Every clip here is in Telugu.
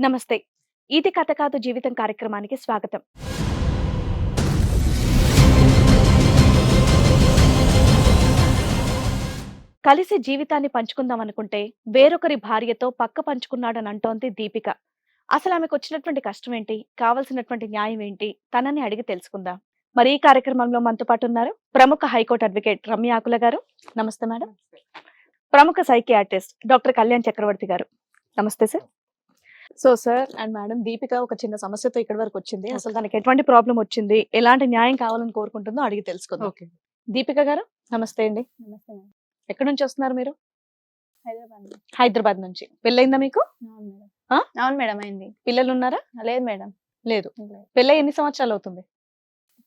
నమస్తే. ఇది కథ కాదు జీవితం కార్యక్రమానికి స్వాగతం. కలిసి జీవితాన్ని పంచుకుందాం అనుకుంటే వేరొకరి భార్యతో పక్క పంచుకున్నాడని అంటోంది దీపిక. అసలు ఆమెకు వచ్చినటువంటి కష్టం ఏంటి? కావాల్సినటువంటి న్యాయం ఏంటి? తనని అడిగి తెలుసుకుందాం. మరి ఈ కార్యక్రమంలో మనతో పాటు ఉన్నారు ప్రముఖ హైకోర్టు అడ్వకేట్ రమ్య ఆకుల గారు. నమస్తే మేడం. ప్రముఖ సైకియాట్రిస్ట్ డాక్టర్ కళ్యాణ్ చక్రవర్తి గారు. నమస్తే sir. So sir and madam, Deepika ఒక చిన్న సమస్యతో ఇక్కడి వరకు వచ్చింది. అసలు తనకి ఎటువంటి ప్రాబ్లం వచ్చింది, ఎలాంటి న్యాయం కావాలని కోరుకుంటుందో అడిగి తెలుసుకుందాం. ఓకే. దీపిక గారు నమస్తే అండి. నమస్తే మేడం. ఎక్కడి నుంచి వస్తున్నారు మీరు? హైదరాబాద్ నుంచి. హైదరాబాద్ నుంచి. పెళ్ళయిందా మీకు? అవును మేడం. ఆ? అవును మేడం, అయింది. పిల్లలు ఉన్నారా? లేదు మేడం. లేదు. పెళ్ళై ఎన్ని సంవత్సరాలు అవుతుంది?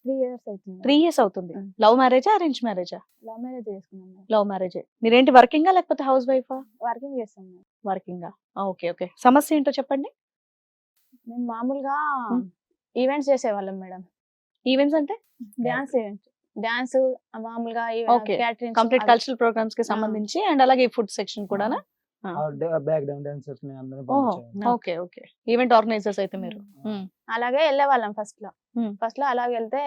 3 years అవుతుంది. 3 years అవుతుంది. Mm. లవ్ మ్యారేజా అరేంజ్ మ్యారేజా? లవ్ మ్యారేజ్ చేసుకున్నాం మేడం. లవ్ మ్యారేజే. మీరేంటి వర్కింగా లేకపోతే హౌస్ వైఫా? వర్కింగ్ చేస్తాం మేడం. వర్కింగా. Okay okay. సమస్య ఏంటో చెప్పండి. మేము మామూలుగా Hmm. ఈవెంట్స్ చేసేవాళ్ళం మేడం. ఈవెంట్స్ అంటే డాన్స్ ఈవెంట్స్, డాన్స్ మామూలుగా Okay. Catering complete cultural programmes కి సంబంధించి అండ్ అలాగే ఫుడ్ సెక్షన్ కూడానా? బ్యాక్ డౌన్ డాన్సర్స్ ని అందరిని ఓహో పంపించేవాళ్ళం. Okay okay. ఈవెంట్ ఆర్గనైజర్స్ అయితే మీరు. అలాగే వెళ్ళేవాళ్ళం ఫస్ట్ లో. Hmm. ఫస్ట్ లో అలాగే వెళ్తే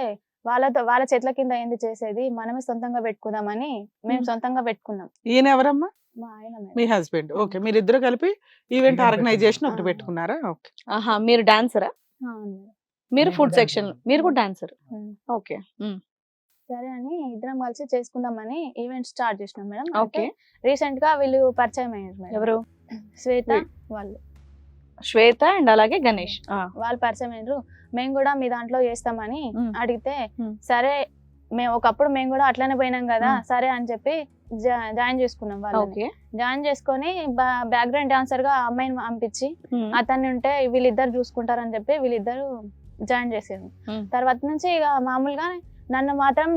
వాళ్ళ చేతుల కింద ఏంది చేసేది, మనమే సొంతంగా పెట్టుకుందామని మేము Hmm. సొంతంగా పెట్టుకున్నాం. ఈయన ఎవరమ్మా? మా ఆయన మేడం. మీ హస్బెండ్. ఓకే, మీరిద్దరు కలిపి ఈవెంట్ Event ఆర్గనైజేషన్ ఒకటి పెట్టుకున్నాం. పెట్టుకున్నారా? ఓకే. ఆహా, మీరు డాన్సరా? అవును మేడం. మీరు నేను ఫుడ్ dancer. సెక్షన్, మీరు కూడా డాన్సర్. Hmm. ఓకే. సరే అని ఇద్దరం కలిసి చేసుకుందామని ఈవెంట్ స్టార్ట్ చేసినాం మేడం. ఓకే. రీసెంట్ గా వీళ్ళు పరిచయం అయ్యారు మేడం. ఎవరు? శ్వేత వీ- వాళ్ళు శ్వేత అండ్ అలాగే గణేష్. వాళ్ళు పరిచయం అయ్యారు. మేము కూడా మీ దాంట్లో చేస్తామని మ్మ్. అడిగితే మ్మ్. సరే మేము ఒకప్పుడు మేము కూడా అట్లనే పోయినాం కదా, మ్మ్. సరే అని చెప్పి జాయిన్ చేసుకున్నాం. వాళ్ళు ఓకే. జాయిన్ చేసుకొని బ్యాక్గ్రౌండ్ డాన్సర్ గా అమ్మాయిని పంపించి అతన్ని ఉంటే వీళ్ళిద్దరు చూసుకుంటారని చెప్పి వీళ్ళిద్దరు జాయిన్ చేసారు. మ్మ్. తర్వాత నుంచి ఇక మామూలుగా నన్ను మాత్రం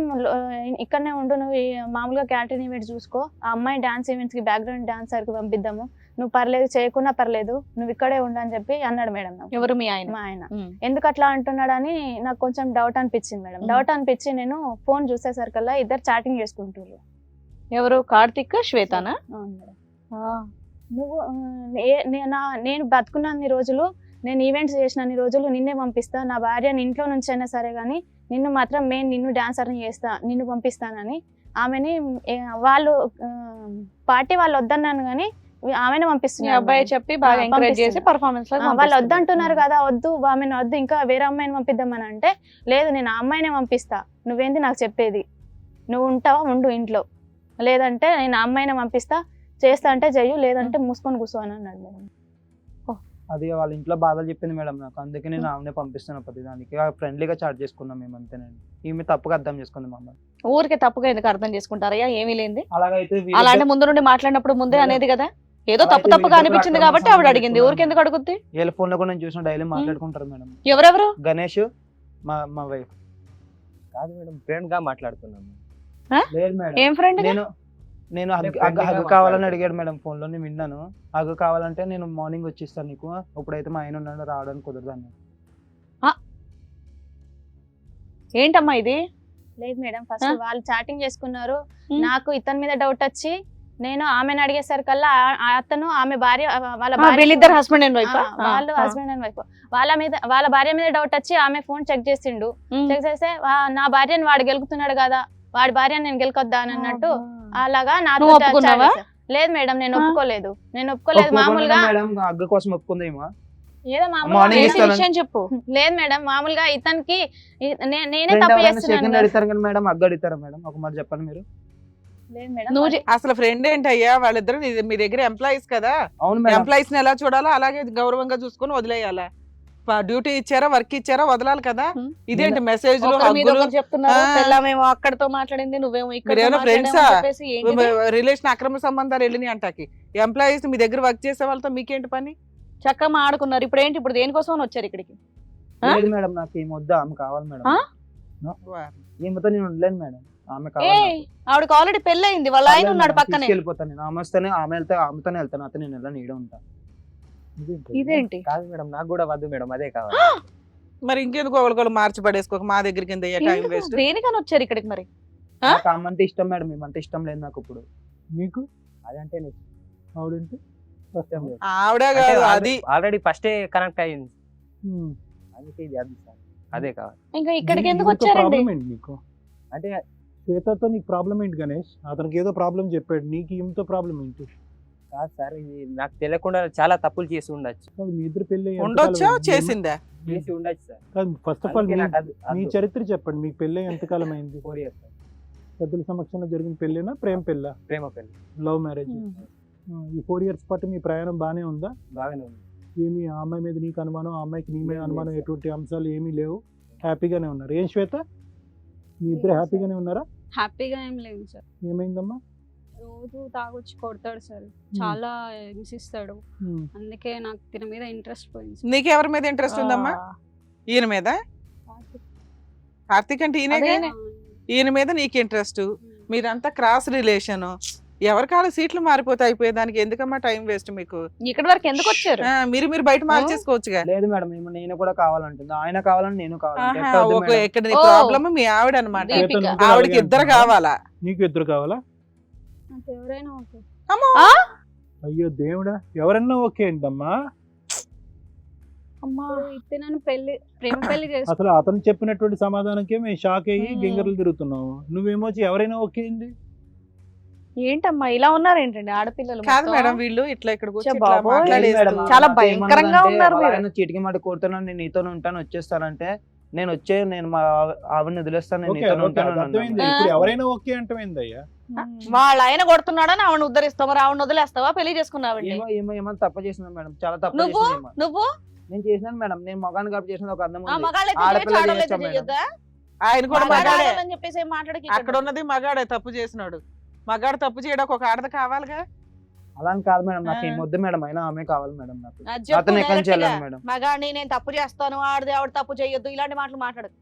ఇక్కడనే ఉండు, నువ్వు మామూలుగా క్యాటరింగ్ ఈవెంట్స్ చూసుకో, ఆ అమ్మాయి డాన్స్ ఈవెంట్స్ కి బ్యాక్గ్రౌండ్ డాన్సర్ కి పంపిద్దాము, నువ్వు పర్లేదు చేయకున్నా పర్లేదు, నువ్వు ఇక్కడే ఉండు అని చెప్పి అన్నాడు మేడం నాకు. ఎవరు మీ ఆయన? మా ఆయన మ్మ్. ఎందుకు అట్లా అంటున్నాడని నాకు కొంచెం డౌట్ అనిపించింది మేడం. మ్మ్. డౌట్ అనిపించి నేను ఫోన్ చూసేసరికల్లా ఇద్దరు చాటింగ్ చేసుకుంటారు. ఎవరు? కార్తిక్ శ్వేతనా? అవును మేడం. నువ్వు నేను బతుకున్నన్ని రోజులు, నేను ఈవెంట్స్ చేసినన్ని రోజులు నిన్నే పంపిస్తా, నా భార్యని ఇంట్లో నుంచి అయినా సరే కానీ నిన్ను మాత్రం నిన్ను డాన్సర్ని చేస్తా, నిన్ను పంపిస్తానని ఆమెని వాళ్ళు పార్టీ వాళ్ళు వద్దన్నాను కానీ ఆమెను మీ పంపిస్తున్నారు. అబ్బాయి చెప్పి బాగా ఆ, ఎంకరేజ్ చేసి పంపిస్తున్నా. పర్ఫార్మెన్స్ వాళ్ళు వద్దంటున్నారు కదా, వద్దు ఆమెను వద్దు, ఇంకా వేరే అమ్మాయిని పంపిద్దామని అంటే, లేదు నేను ఆ అమ్మాయినే పంపిస్తా, నువ్వేంది నాకు చెప్పేది, నువ్వు ఉంటావా ఉండు ఇంట్లో, లేదంటే నేను ఆ అమ్మాయినే పంపిస్తా, చేస్తా అంటే చెయ్యు, లేదంటే మూసుకొని కూర్చో అని అన్నాడు మేడం. అది వాళ్ళ ఇంట్లో బాధలు చెప్పింది మేడం నాకు, అందుకే నేను ఆమెనే పంపిస్తున్నా ప్రతిదానికి. ఫ్రెండ్లీగా చాట్ చేసుకున్నాం మేము అంతేనండి. ఈమె తప్పుగా అర్థం చేసుకుంది మమ్మల్ని. ఊరికే తప్పుగా ఎందుకు అర్థం చేసుకుంటారయ్యా? ఏమీ లేనిది. అలాగైతే అలా అంటే ముందు నుండి మాట్లాడినప్పుడు ముందే లేదు. అనేది కదా, ఏదో అలా తప్పు అయితే తప్పుగా వీళ్ళిద్దరు అనిపించింది అక్రమ కాబట్టి ఆవిడ సంబంధం అడిగింది. పెట్టుకున్నారు. ఊరికి ఎందుకు అడుగుద్ది? వీళ్ళ ఫోన్ లో కూడా నేను చూసిన డైలీ మాట్లాడుకుంటారు మేడం. ఎవరెవరు? గణేష్ మా వైఫ్. కాదు మేడం, ఫ్రెండ్ గా మాట్లాడుతున్నాము. లేదు మేడం, ఏం ఫ్రెండ్? నేను అంటే హగ్గు friendly గా కావాలని మాట్లాడాలి. అడిగాడు మేడం. ఫోన్ లో నేను విన్నాను. హగ్గు కావాలంటే నేను మార్నింగ్ వచ్చిస్తాను నీకు, ఇప్పుడైతే మా ఆయన ఉన్నాడు రావడానికి కుదరదు అన్నాడు. ఏంటమ్మా ఇది? లేదు మేడం, ఫస్ట్ వాళ్ళు చాటింగ్ చేసుకున్నారు. మ్మ్. నాకు ఇతని మీద డౌట్ వచ్చి నేను ఆమెను అడిగేసరికల్లా అతను ఆమె భార్య వాళ్ళ వీళ్ళిద్దరు హస్బెండ్ అండ్ వైఫ్. వాళ్ళు హస్బెండ్ అండ్ వైఫ్, వాళ్ళ భార్య మీద డౌట్ వచ్చి ఆమె ఫోన్ చెక్ చేసిండు. చెక్ చేస్తే నా భార్యని వాడు గెలుకుతున్నాడు కదా, వాడి భార్యని నేను గెలుకొద్దా అని అన్నట్టు అలాగా నాతో నువ్వు ఒప్పుకున్నావా? chat చేశారు. లేదు మేడం, నేను ఒప్పుకోలేదు. మామూలుగా మేడం హగ్గు కోసం ఒప్పుకుందేమో. ఏదో Morning మామూలుగా ఇస్తాను. విషయం చెప్పు. లేదు మేడం, మామూలుగా ఇతనికి నేనే ఫ్రెండ్ తప్పు ఎవరైనా చేస్తున్నాను సెకండ్ కదా. అడుగుతారు కానీ మేడం హగ్గు అడుగుతారా మేడం? ఒక మాట చెప్పండి మీరు. లేదు మేడం, నువ్వు అసలు ఫ్రెండ్ ఏంటయ్యా? వాళ్ళిద్దరు మీ దగ్గర ఎంప్లాయీస్ కదా, అవును మేడం. ఎంప్లాయీస్ ని ఎలా చూడాలో అలాగే గౌరవంగా చూసుకొని వదిలేయాలా? డ్యూటీ ఇచ్చారా, వర్క్ ఇచ్చారా, వదలాలి కదా. హ్మ్. ఇదేంటి మెసేజ్ ఒకరి మీద ఒకరు చెప్తున్నారు. ఆ. పెళ్ళామేమో అక్కడితో మాట్లాడింది, నువ్వేమో ఇక్కడ మీరేమైనా friends ఆ? ఏంటి? రిలేషన్ అక్రమ సంబంధాలు వెళ్ళినాయి అంటాకి. ఎంప్లాయీస్ మీ దగ్గర వర్క్ చేసే వాళ్ళతో మీకేంటి పని? చక్కగా ఆడుకున్నారు. ఇప్పుడు ఏంటి? ఇప్పుడు దేనికోసం వచ్చారు ఇక్కడికి? ఆ? లేదు మేడం, నాకు ఏమి వద్దు, ఆమె కావాలి మేడం. ఆ? ఈమెతో నేను ఉండలేను మేడం, ఆమె ఏ కావాలి నాకు. ఆవిడకి ఆల్రెడీ పెళ్ళయింది, వాళ్ళ ఆయన పర్లేదు ఉన్నాడు మేడం, పక్కనే. తీసుకెళ్ళిపోతాను నేను. ఆమెతోనే వెళ్తాను, అతను నేను ఎలా నీడ ఉంటాను. ఇదేంటి? కాదు మేడం, నాకు కూడా వద్దు మేడం, అదే కావాలి. మరి ఇంకెందుకు ఒకళ్ళు మార్చి పడేసుకోక మా దగ్గర కింద టైం ఎందుకు? వేస్ట్. దేనికని వచ్చారు ఇక్కడికి మరి? నాకు ఆమె అంటే ఇష్టం మేడం, ఏమంటే ఇష్టం లేదు నాకు ఇప్పుడు. మీకు అదంటే నీకు ఆవిడంటే ఆవిడ కాదు అది ఆల్రెడీ ఫస్టే కనెక్ట్ అయ్యింది, అందుకే ఇది అది సార్, అదే కావాలి. ఇంకా ఇక్కడికి ఎందుకు వచ్చారండి? ప్రాబ్లం ఏంటి నీకు? అంటే శ్వేతతో నీకు ప్రాబ్లం ఏంటి గణేష్? అతనికి ఏదో ప్రాబ్లం చెప్పాడు, నీకు ఈమెతో ప్రాబ్లం ఏంటి? కాదు సార్, ఇది నాకు తెలియకుండా చాలా తప్పులు చేసి ఉండొచ్చు. కాదు, మీ ఇద్దరు పెళ్లి ఉండొచ్చా చేసిందా? చేసి ఉండొచ్చు సార్. కాదు, ఫస్ట్ ఆఫ్ ఆల్ అందుకే నాకు అది- మీ అది చరిత్ర చెప్పండి. మీకు పెళ్ళి ఎంతకాలం అయింది? 4 years సార్. పెద్దల సమక్షంలో జరిగిన పెళ్ళేనా, ప్రేమ పెళ్ళ, ప్రేమ పెళ్లి లవ్ మ్యారేజ్? ఈ 4 years పాటు మీ ప్రయాణం బాగానే ఉందా? బాగానే ఉంది. ఏమి ఆ అమ్మాయి మీద నీకు అనుమానం, ఆ అమ్మాయికి నీ మీద అనుమానం, ఎటువంటి అంశాలు ఏమీ లేవు, హ్యాపీగానే ఉన్నారు. ఏం శ్వేత, మీ ఇద్దరు హ్యాపీగానే ఉన్నారా? హ్యాపీగా ఏం లేదు సార్. ఏమైందమ్మా? రోజు తాగొచ్చి కొడతాడు సార్, చాలా హింసిస్తాడు. ఉమ్. అందుకే నాకు దీని మీద ఇంట్రెస్ట్ పోయింది సార్. నీకెవరి మీద ఇంట్రెస్ట్ ఉందమ్మా? ఈయన మీద? కార్తీక్ అంటే ఈయనగా? అదేనే. ఈయన మీద నీకు ఇంట్రెస్ట్, మీరంతా క్రాస్ రిలేషన్, ఎవరికాల సీట్లు మారిపోతే అయిపోయేదానికి ఎందుకమ్మా టైం వేస్ట్ మీకు? ఇక్కడి వరకు ఎందుకు వచ్చారు? మీరు బయట మార్చేసుకోవచ్చుగా. లేదు మేడం, నేను కూడా కావాలంటుంది, ఆయన కావాలని నేను కావాలంటే ఆహా, ఎట్లా వద్దు ఒక మేడం? ఇక్కడ నీ ఓ. ప్రాబ్లమ్ మీ ఆవిడ అనమాట. దీపిక. శ్వేత నువ్వు కూడా ఆవిడకి అలాగే ఇద్దరు అంటున్నావా? కావాలా? నీకు ఇద్దరు కావాలా? నాకు ఎవరైనా ఓకే. అమ్మో. అయ్యో దేవుడా, ఎవరన్నా ఓకే ఏంటమ్మా? అమ్మా, ఇస్తే నన్ను ప్రేమ పెళ్లి చేస్తాను. అసలు అతను చెప్పినటువంటి సమాధానంకే మేము షాక్ అయ్యి ఉమ్. గింగర్లు తిరుగుతున్నాము. నువ్వేమో వచ్చి ఎవరైనా ఓకే ఏంది? ఏంటమ్మా ఇలా ఉన్నారు ఏంటండి ఆడపిల్లలు కాదు మొత్తం? మేడం, వీళ్ళు ఇట్లా ఇక్కడికి వచ్చి ఛే ఇట్లా బాబోయ్. లేదు మాట్లాడేస్తూ- మేడం, చాలా నాకు భయంకరంగా ఏమన్నదంటే, ఉన్నారు మీరు. ఆయన చీటికి మాట కోరుతున్నాను, నేను నీతోనే ఉంటాను, వచ్చేస్తానంటే నేను మా ఆవిడని వదిలేస్తాను, నేను ఓకే, నీతోనే ఓకే, ఉంటాను అది అర్థమైంది. అన్నాను. ఇప్పుడు ఎవరైనా ఓకే అంటమైందయ్యా? వాళ్ళ ఆయన కొడుతున్నాడని ఆవిడ ఉద్ధరిస్తావా? ఆవిడ వదిలేస్తావా? పెళ్లి చేసుకున్నావండి. ఏమో తప్పు చేసినాను మేడం, చాలా తప్పు నువ్వు చేసినాను ఏమో. నువ్వు నేను చేసినాను మేడం, నేను మగాన్ని కాబట్టి చేసిన ఒక అర్థం ఆ ఉంది. మగాళ్ళైతే ఆడపిల్ల చేయొచ్చు, ఆడవాళ్ళైతే చేయొచ్చా మేడం? చేయొద్దా? ఆయన కూడా మగాడే. మగాళ్ళని చెప్పేసి ఏం మాట్లాడకి ఇక్కడ. అక్కడ ఉన్నది మగాడే తప్పు చేసినాడు. మగాడు తప్పు చేయడానికి ఒక ఆడది కావాలిగా. అలా అని కాదు మేడం, నాకు ఆ. ఏం వద్దు మేడం, అయినా ఆమె కావాలి మేడం నాకు. అది చెప్పు అతను ఎక్కడి నుంచి direct గా. వెళ్ళాను మేడం. మగాడిని నేను తప్పు చేస్తాను, ఆడది ఆవిడ తప్పు చేయొద్దు, ఇలాంటి మాటలు మాట్లాడదు.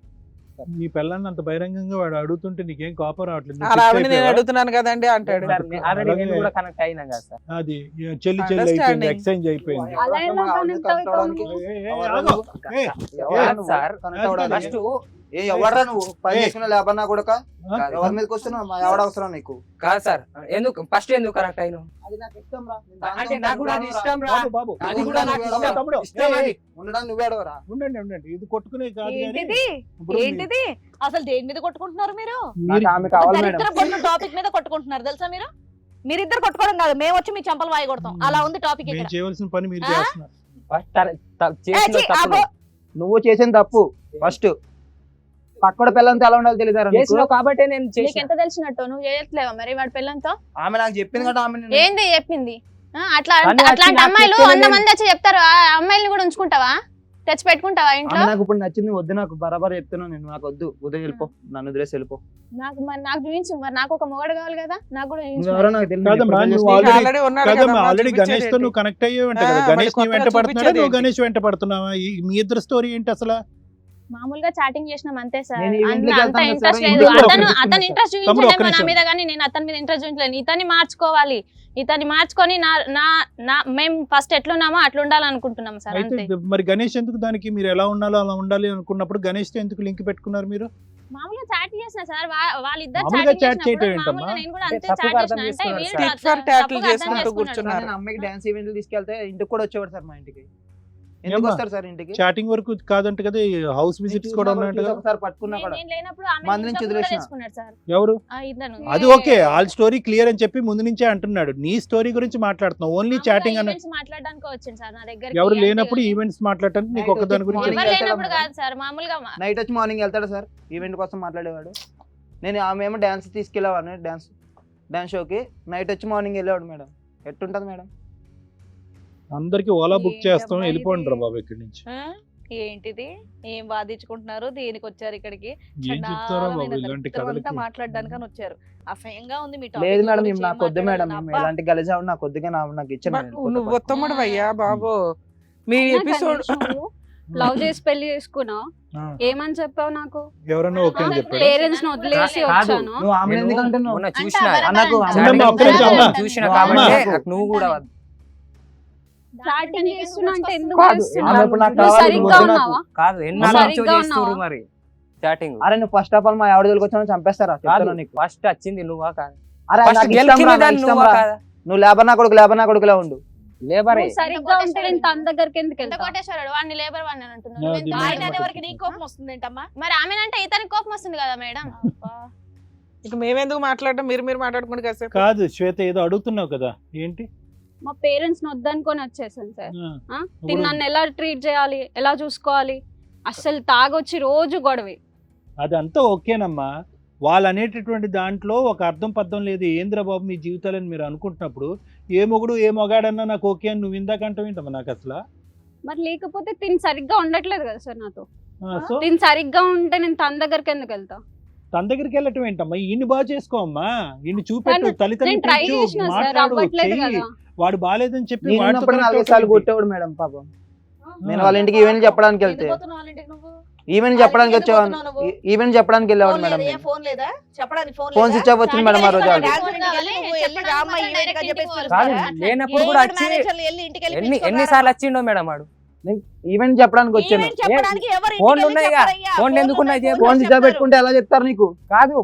నీ పిల్లల్ని అంత బహిరంగంగా వాడు అడుగుతుంటే నీకేం కోపం రావట్లేదు? నువ్వు అలా fix ఆవిడ నేను అయిపోయావా? అడుగుతున్నాను కదండి అంటాడు. సార్, ఆల్రెడీ నేను అలాగే. కూడా కనెక్ట్ అయినా కదా సార్. అది చెల్లి చెల్లి అయిపోయింది, Understanding. ఎక్స్చేంజ్ అయిపోయింది. అలా ఎలా connect అవుతావు? ఆగు. కాదు సార్, ఫస్ట్ ఎవర్రా నువ్వు పని ఏ. చేసుకున్న లేబర్ కూడా ఆ? ఎవరి మీదకి వస్తున్నావు? మా ఎవడ అవసరం నీకు? కాదు సార్, ఫస్ట్ ఎందుకు కనెక్ట్ అయినా? అది నాకు ఇష్టం రా. అంటే నాకు కూడా అది ఇష్టం రా. బాబు, బాబు, అది కూడా నాకు ఇష్టం. తమ్ముడు, ఇష్టం అది. ఉండడానికి నువ్వే అడవరా? ఉండండి, ఇది కొట్టుకునే కాదు కానీ ఏంటిది ఇప్పుడు మీ- ఏంటిది అసలు దేని మీద కొట్టుకుంటున్నారు మీరు? మీరు- నాకు ఆమె కావాలి మేడం. దరిద్ర కొట్టిన టాపిక్ మీద కొట్టుకుంటున్నారు తెలుసా మీరు? మీరిద్దరు కొట్టుకోవడం కాదు, మేము వచ్చి మీ చంపలు వాయి కొడతాం. అలా ఉంది టాపిక్ మేము ఇక్కడ. చేయవలసిన పని మీరు ఆ? చేస్తున్నారు. ఫస్ట్ చేసిన ఏ, ఛీ, తప్పులు. ఆగు. నువ్వు చేసిన తప్పు ఫస్ట్. పక్కడ పిల్లలతో ఎలా ఉండాలి తెలియదు చేసినావు కాబట్టే నేను నీకు చేసిన. ఎంత తెలిసినట్టు నువ్వు చేయట్లేవా మరి వాడి పిల్లలతో? ఆమె నాకు చెప్పింది కదా, ఆమె నేను- ఏంది చెప్పింది? అట్లా కానీ అట్లాంటి నాకు అమ్మాయిలు చెప్తేనే 100 మంది వచ్చి చెప్తారు, ఆ అమ్మాయిల్ని కూడా ఉంచుకుంటావా? తెచ్చి పెట్టుకుంటావా ఇంట్లో? ఆమె నాకు ఇప్పుడు నచ్చింది, వద్దు నాకు బరాబర్ చెప్తున్నాను నేను, నాకు వద్దు, ఉదయం వెళ్ళిపో, నన్ను వదిలేసి వెళ్ళిపో. నాకు చూపించు మరి, నాకు ఒక మొగడు కావాలి కదా, నాకు కూడా చూపించు నువ్వెవరో మరి. నాకు తెలియదు. కాదమ్మా, ఎప్పుడు నువ్వు చేసినా already- ఆల్రెడీ ఉన్నాడు కాదమ్మా, కదమ్మా, ఆల్రెడీ గణేష్ తో చూపించేది నువ్వు కనెక్ట్ అయ్యే ఉంటావు కదా. ఆ, గణేష్ మళ్ళీ నీ వెంట కొత్తగా పడుతున్నాడా, నువ్వు చూపించేది గణేష్ వెంట పడుతున్నావా? మీ ఇద్దరు స్టోరీ ఏంటి అసలు? మామూలుగా చాటింగ్ చేసినాం అంతే సార్. నేను ఈ ఇంటికి అంత వెళ్తాను ఇంట్రెస్ట్ సార్, లేదు. ఇంటికి అతను ఒక్క అతను నిమిషం ఇంట్రెస్ట్ తమ్ముడు, ఒక్క చూపించలేదు నా నిమిషం. మీద, కానీ నేను అతని మీద ఇంట్రెస్ట్ చూపించలేదు. ఇతన్ని మార్చుకోవాలి, ఇతన్ని మార్చుకొని మేము ఫస్ట్ ఎట్లున్నామో అట్లా ఉండాలనుకుంటున్నాం సార్, అయితే అంతే. మరి గణేష్ ఎందుకు దానికి మీరు ఎలా ఉండాలో అలా ఉండాలి అనుకున్నప్పుడు గణేష్ తో ఎందుకు లింక్ పెట్టుకున్నారు మీరు? మామూలుగా చాట్ చేసిన సార్, వాళ్ళిద్దరు మామూలుగా చాటింగ్ chat చేయటం చేసినప్పుడు ఏంటమ్మా? మామూలుగా నేను కూడా అంటే అంతే తప్పుగా చాట్ అర్థం చేసిన. అంటే చేసుకున్నారు వీడు సార్. Tit for tat లు తప్పుగా అర్థం చేసుకుంటూ చేసుకున్నాడు. కూర్చున్నారు. నేను అమ్మాయికి డాన్స్ ఈవెంట్లు తీసుకెళ్తే ఇంటికి కూడా వచ్చేవాడు సార్, మా ఇంటికి. ఎందుకు ఏమ్మా? వస్తారు సార్ ఇంటికి? చాటింగ్ వరకు కాదంట కదా, హౌస్ విజిట్స్ కూడా ఉన్నాయంట కదా. ఒకసారి పట్టుకున్నా కూడా. నేను లేనప్పుడు ఆమె మంది నుంచి ఇంట్లో కూడా వదిలేసిన. తెచ్చుకున్నాడు సార్. ఎవరు? ఇద్దరు అది ఓకే, ఆల్ స్టోరీ క్లియర్ అని చెప్పి ముందు నుంచే అంటున్నాడు. నీ స్టోరీ గురించి మాట్లాడుతున్నావు, ఓన్లీ చాటింగ్ అన్న. మాట్లాడడానికి వచ్చింది సార్ నా దగ్గర. ఎవరు లేనప్పుడు ఈవెంట్స్ మాట్లాడటానికి నీకు ఒక్క దాని గురించి Morning ఎవరు వెళ్తాడా లేనప్పుడు మేడం? కాదు సార్, మామూలుగా నైట్ వచ్చి మార్నింగ్ వెళ్తాడు సార్, ఈవెంట్ కోసం మాట్లాడేవాడు. నేను ఆమె ఏమో డాన్స్ తీసుకెళ్ళేవాడిని, డాన్స్ షోకి. నైట్ వచ్చి మార్నింగ్ వెళ్ళేవాడు మేడం. ఎట్టుంటది మేడం? అందరికి ఓలా బుక్ చేస్తాం, ఏంటమ్మా వెళ్ళిపోండి రా ఇది? బాబు ఇక్కడి నుంచి. ఆ? ఏంటిది ఏం వాదించుకుంటున్నారు? దేనికి వచ్చారు ఇక్కడికి? ఏం చెప్తారా బాబు ఇలాంటి అంతా కథలకి? మాట్లాడడానికని వచ్చారు. అసహ్యంగా ఉంది మీ లేదు topic మేడం, గురించి నాకు ఏం వద్దు మేడం, మాట్లాడాలని. అబ్బా. ఇలాంటి గలిజావు నాకు వద్దుగా, నాకు ఇచ్చాను నువ్వు ఉత్తముడు అయ్యా బాబు. మీ ఎపిసోడ్ లవ్ చేసి పెళ్లి చేసుకున్నావు, ఆ, ఏమని చెప్పావు నాకు? ఎవరన్నా ఓకే అని చెప్పాడు. పేరెంట్స్ ని వదిలేసి కాదు. వచ్చాను. నువ్వు ఆమె నేను ఎందుకు అంటున్నావు? మొన్న అంటే చూసిన ఎవరు అన్నకు అంటారు? అమ్మమ్మ, ఒక్క నిమిషం, అమ్మ. చూసిన నువ్వు కాబట్టి అమ్మ. నాకు నువ్వు కూడా వద్దు. చాటింగ్ చేస్తున్నా అంటే ఎందుకు కాదు, చేస్తున్నావు? ఆమె ఇప్పుడు నాకు నువ్వు కావాలి, సరిగ్గా వద్దు నాకు. ఉన్నావా? కాదు, ఎన్నాళ్ళ నుంచో సరిగ్గా చేస్తున్నారు ఉన్నావా? మరి చాటింగ్. అరే నువ్వు ఫస్ట్ ఆఫ్ ఆల్ మా ఎవరి దగ్గరికి వచ్చానో చంపేస్తారా కాదు, చెప్తాను నీకు. ఫస్ట్ వచ్చింది నువ్వా కాదు? అరే ఫస్ట్ నాకు ఇష్టం గెలిచింది రా, నాకు దాన్ని ఇష్టం నువ్వా రా. కాదా? నువ్వు లేబర్ నా కొడుకులా ఉండు. లేబరే నువ్వు సరిగ్గా ఉంటే నేను తన దగ్గరికి ఎందుకు ఎంత వెళ్తా? కోటేశ్వరుడు వాడిని లేబర్ వాడిని అని అంటున్నాడు. నా నువ్వు ఎందుకు దిమాగ్ ఆయన ఆయన అనే మొత్తం. వరకు నీ కోపం వస్తుంది ఏంటమ్మా? మరి ఆమెనంటే ఇతనికి కోపం వస్తుంది కదా మేడం. ఇక మేమెందుకు మాట్లాడడం, మీరు మాట్లాడుకుంటే కాసేపు. కాదు శ్వేత, ఏదో అడుగుతున్నావు కదా, ఏంటి? మా పేరెంట్స్ వద్దనుకొని వచ్చేసాను సార్. ఆ, తిని నన్ను ఎలా ట్రీట్ చేయాలి, ఎలా చూసుకోవాలి, అస్సలు తాగొచ్చి రోజు గొడవే. అదంతా ఓకేనమ్మా. వాళ్ళు అనేటటువంటి దాంట్లో ఒక అర్థం పర్థం లేదు. ఏంద్రా బాబు మీ జీవితాలని మీరు అనుకుంటున్నప్పుడు ఏ మొగుడు ఏ మొగాడన్నా నాకు ఓకే అని నువ్వు ఇందాక అంటావు ఏంటమ్మా నాకు అసలు? మరి లేకపోతే తిని సరిగ్గా ఉండట్లేదు కదా సార్ నాతో. సో తిని సరిగ్గా ఉంటే నేను తన దగ్గరికి ఎందుకు వెళ్తా? తన దగ్గరికి వెళ్ళటం ఏంటమ్మా? ఈయన్ని బాగా చేసుకోమ్మా, ఈయన్ని చూపెట్టు, నేను తల్లిదండ్రులు ట్రై పిలిచు, చేసిన సార్, మాట్లాడు, అవ్వట్లేదు చెయ్యి. కదా. వాడు బాగాలేదని చెప్పి నేను వాడితో ఉన్నప్పుడు connect 4 సార్లు అవుతావు కొట్టేవాడు మేడం పాపం. నేను వాళ్ళ ఇంటికి ఈవెంట్ చెప్పడానికి వెళ్తే ఎందుకు పోతున్నావు వాళ్ళ ఇంటికి నువ్వు? ఈవెంట్ వాళ్ళ చెప్పడానికి ఇంటికి వచ్చేవాడు. ఎందుకు పోతున్నావు నువ్వు? ఈవెంట్ చెప్పడానికి వెళ్ళేవాడు ఫోన్ మేడం లేదా? నేను. ఫోన్ లేదా? చెప్పడానికి ఫోన్ ఫోన్ లేదా? స్విచ్ ఆఫ్ వచ్చింది మేడం ఆ రోజు ఆవిడ. డాన్స్ ఇంటికి వెళ్ళి నువ్వు వెళ్ళి రామ్మ ఈవెంట్ గా చెప్పేసి కాదు పిలుస్తారా? లేనప్పుడు కూడా వచ్చి ఎన్నిసార్లు వచ్చిండో మేడం వాడు. ఈవెంట్ చెప్పడానికి వచ్చాను. ఈవెంట్ చెప్పడానికి ఎవరు ఇంటికి ఫోన్లు వెళ్ళి ఉన్నాయిగా? చెప్పరయ్యా? ఫోన్లు ఎందుకు ఉన్నాయి? ఫోన్లు ఫోన్ స్విచ్ ఆఫ్ చెప్తారు. పెట్టుకుంటే ఎలా చెప్తారు నీకు? కాదు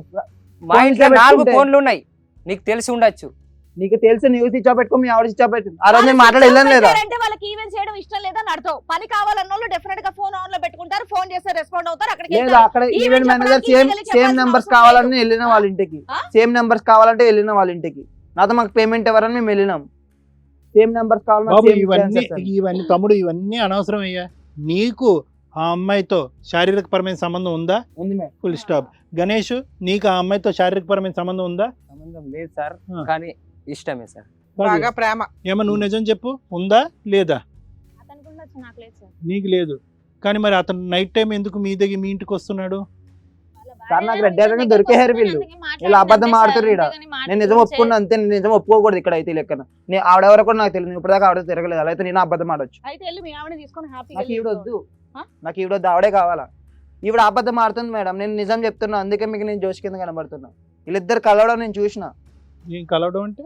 మా ఫోన్ ఇంట్లో ఇట్లా 4 పెట్టుకుంటే- ఫోన్లు ఉన్నాయి, నీకు తెలిసి ఉండొచ్చు. నీకు తెలిసి నువ్వు స్విచ్ ఆఫ్ పెట్టుకో, మీ ఆవిడ స్విచ్ ఆఫ్ పెట్టింది. ఆ రోజు నేను మాట్లాడి వెళ్ళాను లేదా? అంటే వాళ్ళకి ఈవెంట్ చేయడం ఇష్టం లేదని అర్థం. పని కావాలన్న వాళ్ళు డెఫినెట్ గా ఫోన్ ఆన్ లో పెట్టుకుంటారు, ఫోన్ చేస్తే రెస్పాండ్ అవుతారు, అక్కడికి లేదా వెళ్తారు. అక్కడ ఈవెంట్ ఈవెంట్ మేనేజర్ చెప్పడానికి సేమ్ ఇంటికి వెళ్ళి సేమ్ చెప్పాల్సిన నెంబర్స్ అవసరం కావాలని లేదు. వెళ్ళిన వాళ్ళ ఇంటికి. ఆ? సేమ్ నెంబర్స్ కావాలంటే వెళ్ళిన వాళ్ళ ఇంటికి. నాతో మాకు పేమెంట్ ఎవరని మేము వెళ్ళినాం. సేమ్ నెంబర్స్ కావాలి బాబు. ఇవన్నీ తమ్ముడు, ఇవన్నీ అనవసరం అయ్యా. నీకు ఆ అమ్మాయితో శారీరక పరమైన సంబంధం ఉందా? ఉంది మేడం. Full stop. గణేష్, నీకు ఆ అమ్మాయితో శారీరక పరమైన సంబంధం ఉందా? సంబంధం లేదు సార్, ఆ. కానీ ఇష్టమే సార్. బాగా ప్రేమ. ఏమో నువ్వు నిజం చెప్పు, ఉందా లేదా? అతనికి ఉండొచ్చు, నాకు లేదు సార్. నీకు లేదు. కానీ మరి అతను నైట్ టైం ఎందుకు మీ దగ్గర మీ ఇంటికి వస్తున్నాడు? సార్, నాకు రెడ్ హ్యాండ్ దొరికేహారు వీళ్ళు. వీళ్ళు అబద్ధం ఆడుతుర్రు ఈడ. నేను నిజం ఒప్పుకున్నా అంతే. నేను నిజం ఒప్పుకోకూడదు ఇక్కడ అయితే. లెక్కన నేను ఆవిడెవరో కూడా నాకు తెలియదు. ఇప్పుడు దాకా ఆవిడ తిరగలేదు. అలా అయితే నేను అబద్ధం ఆడొచ్చు. అయితే వెళ్ళి మీ ఆవిడని తీసుకొని హ్యాపీగా నాకు ఈవిడ వద్దు. ఆ? నాకు ఈవిడ వద్దు, ఆవిడే కావాలా. ఈవిడ అబద్ధం ఆడుతుంది మేడం. నేను నిజం చెప్తున్నా, అందుకే మీకు నేను జోష్ కింద కనబడుతున్నా. వీళ్ళిద్దరు కలవడం నేను చూసిన. ఏం కలవడం అంటే?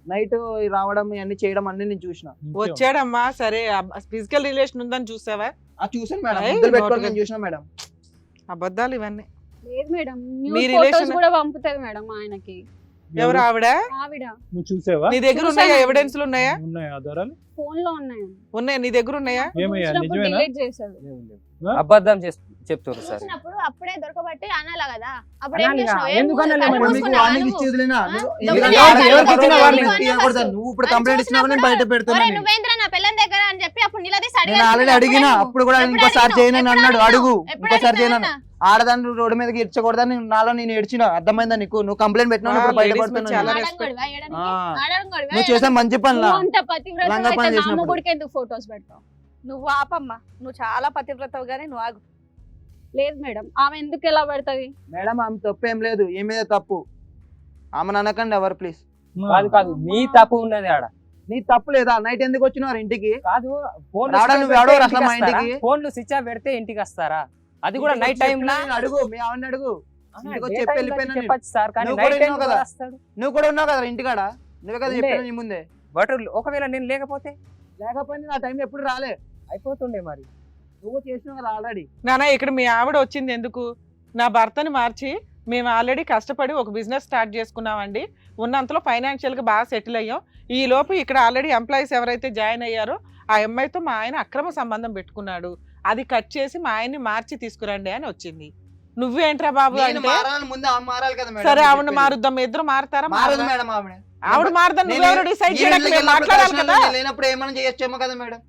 నైట్ రావడం ఇవన్నీ చేయడం అన్ని నేను చూసిన. వచ్చాడమ్మా, సరే ఫిజికల్ రిలేషన్ ఉందని చూసావా? చూసాను మేడం. ఏయ్, ముద్దులు పెట్టుకొని నోటుగా. నేను చూసిన మేడం. అబద్ధాలు ఇవన్నీ. లేదు మేడం, మీ న్యూడ్ relation- ఫోటోస్ కూడా పంపుతుంది మేడం ఆయనకి. ఎవరు ఆవిడ? ఆవిడ నువ్వు చూసావా? నీ దగ్గర ఉన్నాయా? చూసానండి. ఎవిడెన్స్లు ఉన్నాయా? ఉన్నాయి ఆధారాలు? ఫోన్ లో ఉన్నాయి. ఉన్నాయి, నీ దగ్గర ఉన్నాయా? ఏమయ్యా, చూసినప్పుడు నిజమేనా? delete చేశాడు. అబద్ధం చెప్తారు సార్. చూసినప్పుడు అప్పుడే దొరకబట్టి అనాలా కదా. అప్పుడు ఏం అనాలిగా? చేసినావు? ఏం ఎందుకు చూసావు? అనాలి? కళ్ళు మరి మీకు మూసుకున్నావా వార్నింగ్ నువ్వు? ఇచ్చేదిలేనా? ఆ? నువ్వు- దొంగ ఎందుకంటే ఎవరికి ఎవరికి ఇచ్చినా ఇచ్చినా వార్నింగ్ వార్నింగ్ ఇవ్వకూడదు. ఇవ్వకూడదు. నువ్వు ఇప్పుడు అది కంప్లైంట్ ఇచ్చినావు, నేను బయట ఒరేయ్, పెడుతున్నాను. నువ్వేంద్రా నా పిల్లని దగ్గర అని చెప్పి అప్పుడు నిలదీసి నేను ఆల్రెడీ అడిగినా, అప్పుడు కూడా ఇంకోసారి చేయనని అన్నాడు. అడుగు, ఇంకోసారి చేయను. ఆడదాన్ని రోడ్డు మీదకి ఇచ్చకూడదని నాలో నేను ఏడ్చిన. అర్థమైందా నీకు? నువ్వు కంప్లైంట్ పెట్టినావు, ఇప్పుడు బయట ladies మీద పడుతున్నాను. చాలా నువ్వు చేసే మంచి పనులా లంగా లంగా పని పని చేసినప్పుడు. గుడికి ఎందుకు ఫొటోస్ పెడతావు? నువ్వు ఆపమ్మా, నువ్వు చాలా పతివ్రతవు గానీ నువ్వు ఆగు. లేదు మేడం, ఆమె ఎందుకు ఎలా పెడతది? మేడం ఆమె తప్పు ఏం లేదు. ఏ మీద తప్పు ఆమెను అనకండి ఎవరు ప్లీజ్. కాదు నీ తప్పు ఉన్నది ఆడ. నీ తప్పు లేదా? నైట్ ఎందుకు వచ్చినారు ఇంటికి? కాదు రావడం నువ్వు ఎవడో అసలు మా ఇంటికి? ఫోన్లు స్విచ్ ఆఫ్ పెడితే ఇంటికి వస్తారా? అది కూడా నైట్ టైం లా. నేను అడుగు, మీ ఆవిడని అడుగు. ఇంటికి వచ్చి చెప్పి వెళ్ళిపోయినా నేను. చెప్పచ్చు సార్, కానీ నువ్వు నైట్ కూడా టైం ఉన్నావు కదా. వస్తాడు. నువ్వు కూడా ఉన్నావు కదా ఇంటికాడ. నువ్వే కదా ఉండే. చెప్పినా నీ ముందే. బట్ ఒకవేళ నేను లేకపోతే లేకపోతే నా టైం ఎప్పుడు రాలే. అయిపోతుండే మరి. నువ్వు చేసినావు కదా ఆల్రెడీ. నానా, ఇక్కడ మీ ఆవిడ వచ్చింది ఎందుకు? నా భర్తని మార్చి మేము ఆల్రెడీ కష్టపడి ఒక బిజినెస్ స్టార్ట్ చేసుకున్నామండి. ఉన్నంతలో ఫైనాన్షియల్గా బాగా సెటిల్ అయ్యాం. ఈ లోపు ఇక్కడ ఆల్రెడీ ఎంప్లాయీస్ ఎవరైతే జాయిన్ అయ్యారో ఆ అమ్మాయితో మా ఆయన అక్రమ సంబంధం పెట్టుకున్నాడు. అది కట్ చేసి మా ఆయన్ని మార్చి తీసుకురండి అని వచ్చింది. నువ్వేంట్రా బాబు నేను అంటే, మారాలని ముందు ఆమె మారాలి కదా మేడం. సరే నేను ఆవిడ చెప్పేది. మారుద్దాం, ఇద్దరు మారుతారా? మారదు మారదా? మేడం ఆవిడ. ఆవిడ మారదని నేను నువ్వెవరు డిసైడ్ ఈ చేయడానికి ఇంటికి మేము మాట్లాడాలి వెళ్ళినప్పుడు కదా. నేను లేనప్పుడు ఏమైనా చేయొచ్చేమో కదా మేడం.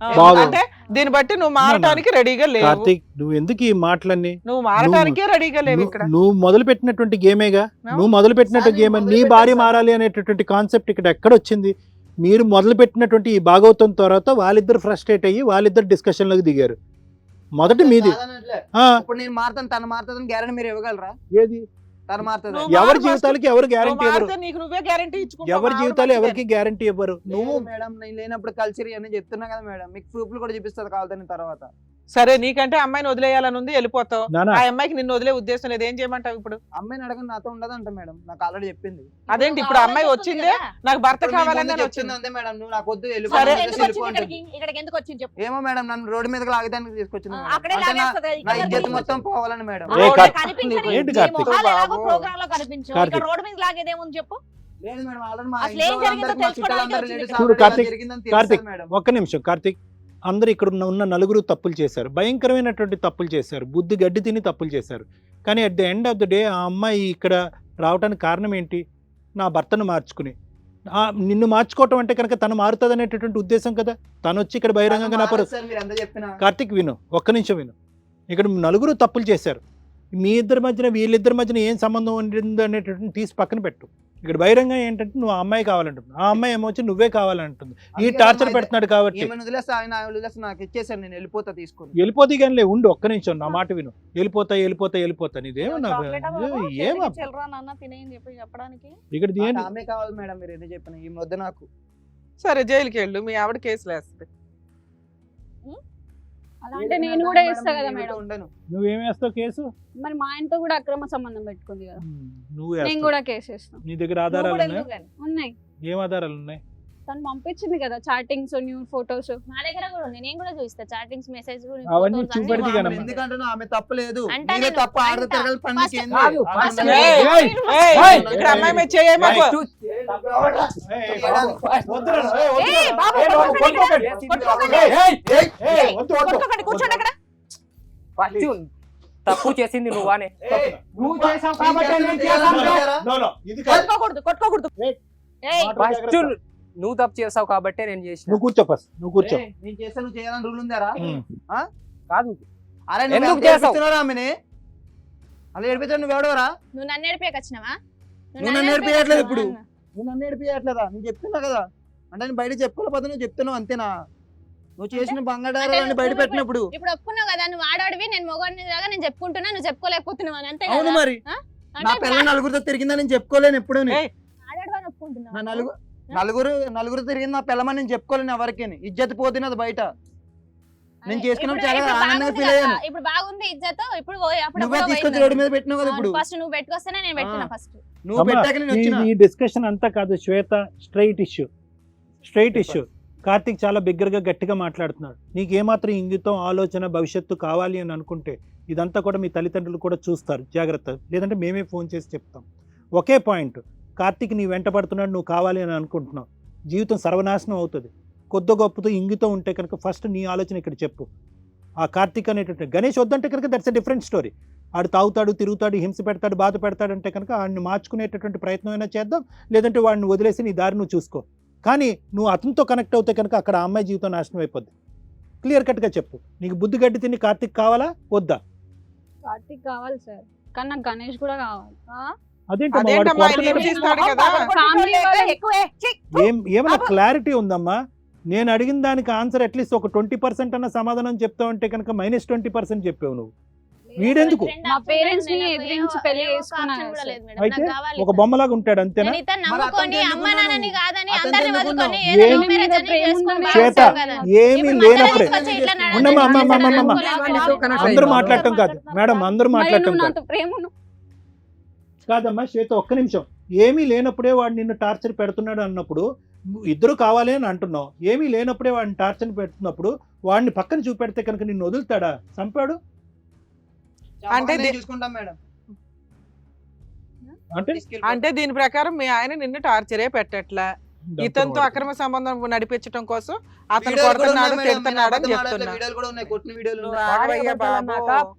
ఆ, బాబు. అంటే దీన్ని బట్టి నువ్వు మారటానికి రెడీగా లేవు. కార్తీక్, నువ్వు ఎందుకు ఈ మాటలన్నీ? నువ్వు మారటానికే రెడీగా లేవు ఇక్కడ. నువ్వు మొదలు పెట్టినటువంటి గేమేగా. నువ్వు మొదలు పెట్టినట్టు సార్, గేమ్. నేను నీ మొదలు భార్య పెట్టాను మారాలి అనేటటువంటి కాన్సెప్ట్ ఇక్కడ ఎక్కడ వచ్చింది? మీరు మొదలు పెట్టినటువంటి ఈ భాగవతం తర్వాత వాళ్ళిద్దరు ఫ్రస్ట్రేట్ అయ్యి వాళ్ళిద్దరు డిస్కషన్ లోకి దిగారు. మొదటి మీది. కాదనట్లే. ఆ, ఇప్పుడు నేను మారుతాను, తను మారుతుందని గ్యారెంటీ మీరు ఇవ్వగలరా? ఏది? తను మారుతుంది. నువ్వు ఎవరి మారు జీవితాలకి ఎవరు నువ్వు గ్యారంటీ ఇవ్వరు. మారితే నీకు నువ్వే గ్యారెంటీ ఇచ్చుకుంటావు. ఎవరి మా ఆవిడ జీవితాలు మంచిదని. ఎవరికి గ్యారంటీ ఇవ్వరు. నువ్వు నువ్వు మేడం నేను లేనప్పుడు కల్చర్ అని చెప్తున్నా కదా మేడం. మీకు ప్రూఫ్లు కూడా చూపిస్తుంది కావాలని తర్వాత. సరే, నీకంటే అమ్మాయిని వదిలేయాలని ఉంది, వెళ్ళిపోతావు. నానా, ఆ అమ్మాయికి నిన్ను వదిలే ఉద్దేశం లేదు. ఏం చేయమంటావు ఇప్పుడు? అమ్మాయిని అడగని నాతో ఉండదంట మేడం. నాకు ఆల్రెడీ చెప్పింది. అదేంటి ఇప్పుడు అమ్మాయి వచ్చిందే నాకు భర్త ఇప్పుడు మీ ముందు కావాలని చెప్తుంది వచ్చింది. అంతే మేడం. నువ్వు నాకు వద్దు, సరే. వెళ్ళిపో అంటుంది. ఇక్కడికి ఎందుకు వచ్చింది చెప్పు. ఏమో మేడం, నన్ను రోడ్డు మీదకి లాగడానికి తీసుకొచ్చింది మేడం. అక్కడే అంటే నా- లాగేస్తది. నా ఇక్కడ ఇజ్జత్ రోడ్డు మొత్తం పోవాలని మేడం. ఏ రోడ్డు కార్తీక్, కనిపించని ఏంటి ఈ కార్తీక్? మొహాలు ఎలాగో బాబు. ప్రోగ్రామ్ లో కనిపించవు. కార్తీక్. ఇక్కడ రోడ్డు మీద లాగేదేముంది చెప్పు. లేదు మేడం, ఆల్రెడీ మా అసలు ఇంట్లో ఏం జరిగిందో వాళ్ళందరికీ, మా తెలుసుకోవడానికి చుట్టాలందరూ వచ్చింది relatives ఇక్కడ. చూడు అందరికీ కార్తీక్, ఇలా జరిగిందని తెలుసు కార్తీక్, మేడం. ఒక్క నిమిషం కార్తీక్. అందరు ఇక్కడ ఉన్న నలుగురు తప్పులు చేశారు, భయంకరమైనటువంటి తప్పులు చేశారు, బుద్ధి గడ్డి తిని తప్పులు చేశారు. కానీ at the end of the day ఆ అమ్మాయి ఇక్కడ రావడానికి కారణం ఏంటి? నా భర్తను మార్చుకుని, నిన్ను మార్చుకోవటం అంటే కనుక తను మారుతుంది అనేటటువంటి ఉద్దేశం కదా. తను వచ్చి ఇక్కడ బహిరంగంగా నా మారదు సార్, మీరు ఎంత చెప్పినా. కార్తీక్ విను, ఒక్క నిమిషం విను. ఇక్కడ నలుగురు తప్పులు చేశారు, మీ ఇద్దరి మధ్యన వీళ్ళిద్దరి మధ్యన ఏం సంబంధం ఉండింది అనేటటువంటి తీసి పక్కన పెట్టు. ఇక్కడ బహిరంగం ఏంటంటే నువ్వు ఆ అమ్మాయి కావాలంటుంది, ఆ అమ్మాయి ఏమో వచ్చి నువ్వే కావాలంటుంది. ఈ అందుకే టార్చర్ మా పెడుతున్నాడు కాబట్టి ఏమైనా వదిలేస్తా, ఆయన వదిలేస్తా, నాకు ఇచ్చేసాను, నేను వెళ్ళిపోతా తీసుకొని. వెళ్ళిపోతే కానీ ఉండు, ఒక్క నిమిషం నా మాట విను. వెళ్ళిపోతా నీదేమన్నా చాక్లెటా బాబు? ఏమా చేతికి చిల్లరా నాన్న తినేయని చెప్పి చెప్పడానికి. ఇక్కడ నాకు దేని ఆమె కావాలి మేడం, మీరు ఎన్ని చెప్పినా ఈ వద్ద నాకు. సరే జైలుకి వెళ్ళు, మీ ఆవిడ కేసులు వేస్తుంది. అలా అంటే నేను కూడా వేస్తా కదా మేడం. ఉండను. నువ్వేం వేస్తావు కేసు? మరి మా ఆయనతో కూడా అక్రమ సంబంధం పెట్టుకుంది కదా, నువ్వు నేను వేస్తావు. కూడా కేసు వేస్తాను. నీ దగ్గర నువ్వు ఆధారాలు కూడా ఉన్నాయి? ఎందుకు కానీ? ఉన్నాయి, ఏం ఆధారాలు ఉన్నాయి? తను పంపించింది కదా చాటింగ్స్, న్యూ ఫొటోస్. నా దగ్గర కూడా ఉంది, నేను కూడా చూస్తా చాటింగ్స్, మెసేజ్, అవన్నీ చూపెడితే ఆమె కనమ్మా. ఎందుకంటే ఆమె తప్పు లేదు, అంటే మీరే నేను తప్పు, ఆడది అంటా. తిరగాలి పని First- ఏంది? కాదు, ఆమె first- అందరూ- ఏయ్, ఏయ్, ఏయ్, ఏయ్, ఇక్కడ అమ్మాయి మీద చేయమాకు. ఏయ్, వద్దురా, ఏయ్, బాబు, ఏయ్, బాబు, కొట్టుకోకండి. కొట్టుకోకండి. ఏయ్, వద్దు, వద్దు. కొట్టుకోకండి, కూర్చోండి అక్కడ. ఫస్ట్ తప్పు చేసింది నువ్వానే. నువ్వు చేసావు కాబట్టి నేను చేశాను కదా. No, no, ఇది కాదు. కొట్టుకోకూడదు. ఏయ్, ఏయ్, మాట ఫస్ట్ జాగ్రత్త. నువ్వు తప్పు చేసావు కాబట్టే నేను చేసిన. నువ్వు కూర్చో ఫస్ట్, నువ్వు కూర్చో. ఏయ్, నేను చేస్తా, నువ్వు చేయాలని రూల్ ఉందారా? కాదు, అరే నువ్వు ఎందుకు ఎంత చేసావు? ఏడిపిస్తున్నావురా ఆమెని? అలా ఏడిపించావు, నువ్వు ఎవడవరా? నువ్వు నన్ను ఏడిపియక వచ్చినావా? నువ్వు నన్ను ఏడిపియట్లేదు ఇప్పుడు. నువ్వు నన్ను ఏడిపియట్లేదా? నేను చెప్తున్నా కదా, అంటే నేను బయట చెప్పుకోలేకపోతే నువ్వు చెప్తున్నావు అంతేనా? నువ్వు చేసిన బంగాడారాన్ని బయట పెట్టినప్పుడు. ఇప్పుడు ఒప్పుకున్నావు కదా, నువ్వు ఆడవాడివి, నేను మొగాడిని లాగా నేను చెప్పుకుంటున్నా, నువ్వు చెప్పుకోలేకపోతున్నావు అని, అంతే అవును కదా? మరి, ఆ? నా అంటే పిల్ల నలుగురితో తిరిగిందా నేను చెప్పుకోలేను ఎప్పుడు. ఏయ్, ఆడవాడిని ఒప్పుకుంటున్నావు. నా నలుగురు తిరిగింది నా పిల్లమని నేను చెప్పుకోలేను ఎవరికి. ఇజ్జత్ పోతుంది అది బయట. నేను చేసుకున్నప్పుడు చాలా ఇప్పుడు ఆనందంగా బాగుంది ఫీల్ కదా, అయ్యాను. ఇప్పుడు బాగుంది ఇజ్జత్. ఇప్పుడు నువ్వే తీసుకొచ్చి రోడ్డు మీద పెట్టినావు కదా ఇప్పుడు. ఫస్ట్ నువ్వు పెట్టుకొస్తేనే నేను పెట్టినా ఫస్ట్. నువ్వు అమ్మా, పెట్టాక నేను వచ్చిన. ఈ డిస్కషన్ అంతా కాదు శ్వేత, స్ట్రైట్ ఇష్యూ. కార్తీక్ చాలా బిగ్గరగా గట్టిగా మాట్లాడుతున్నాడు. నీకు ఏమాత్రం ఇంగితం, ఆలోచన, భవిష్యత్తు కావాలి అని అనుకుంటే ఇదంతా కూడా మీ తల్లిదండ్రులు కూడా చూస్తారు, జాగ్రత్త. లేదంటే మేమే ఫోన్ చేసి చెప్తాం. ఒకే పాయింట్, కార్తీక్ నీ వెంట పడుతున్నాడు, నువ్వు కావాలి అని అనుకుంటున్నావు, జీవితం సర్వనాశనం అవుతుంది. కొద్ది గొప్పతో ఇంగితం ఉంటే కనుక ఫస్ట్ నీ ఆలోచన ఇక్కడ చెప్పు. ఆ కార్తీక్ అనేటువంటి గణేష్ వద్దంటే కనుక దట్స్ ఎ డిఫరెంట్ స్టోరీ. ఆడు తాగుతాడు, తిరుగుతాడు, హింస పెడతాడు, బాధ పెడతాడు అంటే కనుక వాడిని మార్చుకునేటటువంటి ప్రయత్నం అయినా చేద్దాం, లేదంటే వాడిని వదిలేసి నీ దారి నువ్వు చూసుకో. కానీ నువ్వు అతనితో కనెక్ట్ అవుతే కనుక అక్కడ ఆ అమ్మాయి జీవితం నాశనం అయిపోద్ది. క్లియర్ కట్గా చెప్పు, నీకు బుద్ధి గడ్డి తిని కార్తీక్ కావాలా వద్దా? కార్తీక్ కావాలి సార్, కానీ నాకు గణేష్ కూడా కావాలి. అదేంటమ్మా, ఆయన ఏం చేస్తాడు కదా? ఫ్యామిలీ వాళ్ళు ఎక్కువే. ఛీ, ఏమైనా క్లారిటీ ఉందమ్మా? నేను అడిగిన దానికి ఆన్సర్ అట్లీస్ట్ ఒక 20% అన్న సమాధానం చెప్తావు అంటే కనుక -20% చెప్పావు నువ్వు. వీడెందుకు? మా పేరెంట్స్ ని ఎదిరించి పెళ్లి చేసుకున్నా కదా సార్. అయితే ఒక బొమ్మలాగా ఉంటాడు అంతేనా? నేను ఇతను మరి నమ్ముకొని అతను అమ్మ నాన్నని కాదని అతను అందరిని ఎందుకు వదులుకొని ఉన్నావు? ఏదో ఏమి love marriage అని ప్రేమ చేసుకొని ఉందని శ్వేత, బాగుంటాం కదా. ఏమీ ఇప్పుడు మధ్యలో లేనప్పుడే తీసుకొచ్చి ఇట్లా నడవడం ఉండమ్మా, అమ్మా, చేస్తే అమ్మా, అమ్మా. నడుచుకోలేకపోతే అందరూ మాట్లాడటం కాదు మేడం, అందరూ మరి మాట్లాడటం నువ్వు కాదు. నాతో ప్రేమను కాదమ్మా శ్వేత, ఒక్క నిమిషం. ఏమీ లేనప్పుడే వాడు నిన్ను టార్చర్ పెడుతున్నాడు అన్నప్పుడు నువ్వు ఇద్దరు కావాలి అని అంటున్నావు. ఏమీ లేనప్పుడే వాడిని టార్చర్ పెడుతున్నప్పుడు వాడిని పక్కన చూపెడితే కనుక నిన్ను వదులుతాడా? చంపాడు అంటే నేను చూసుకుంటాం మేడం. అంటే అంటే దీని ప్రకారం మీ ఆయన నిన్ను టార్చరే పెట్టట్లా, ఇతనితో అక్రమ సంబంధం నడిపించడం కోసం అతను వీడియోలు కూడా కొడుతున్నాడు, ఉన్నాయి మేడం, తిడుతున్నాడు అని అబద్ధం ఆడట్లే, చెప్తున్నా. వీడియోలు కూడా ఉన్నాయి, కొట్టిన వీడియోలు నువ్వు ఉన్నాయి. ఆగవయ్యా బాబు. అన్నాక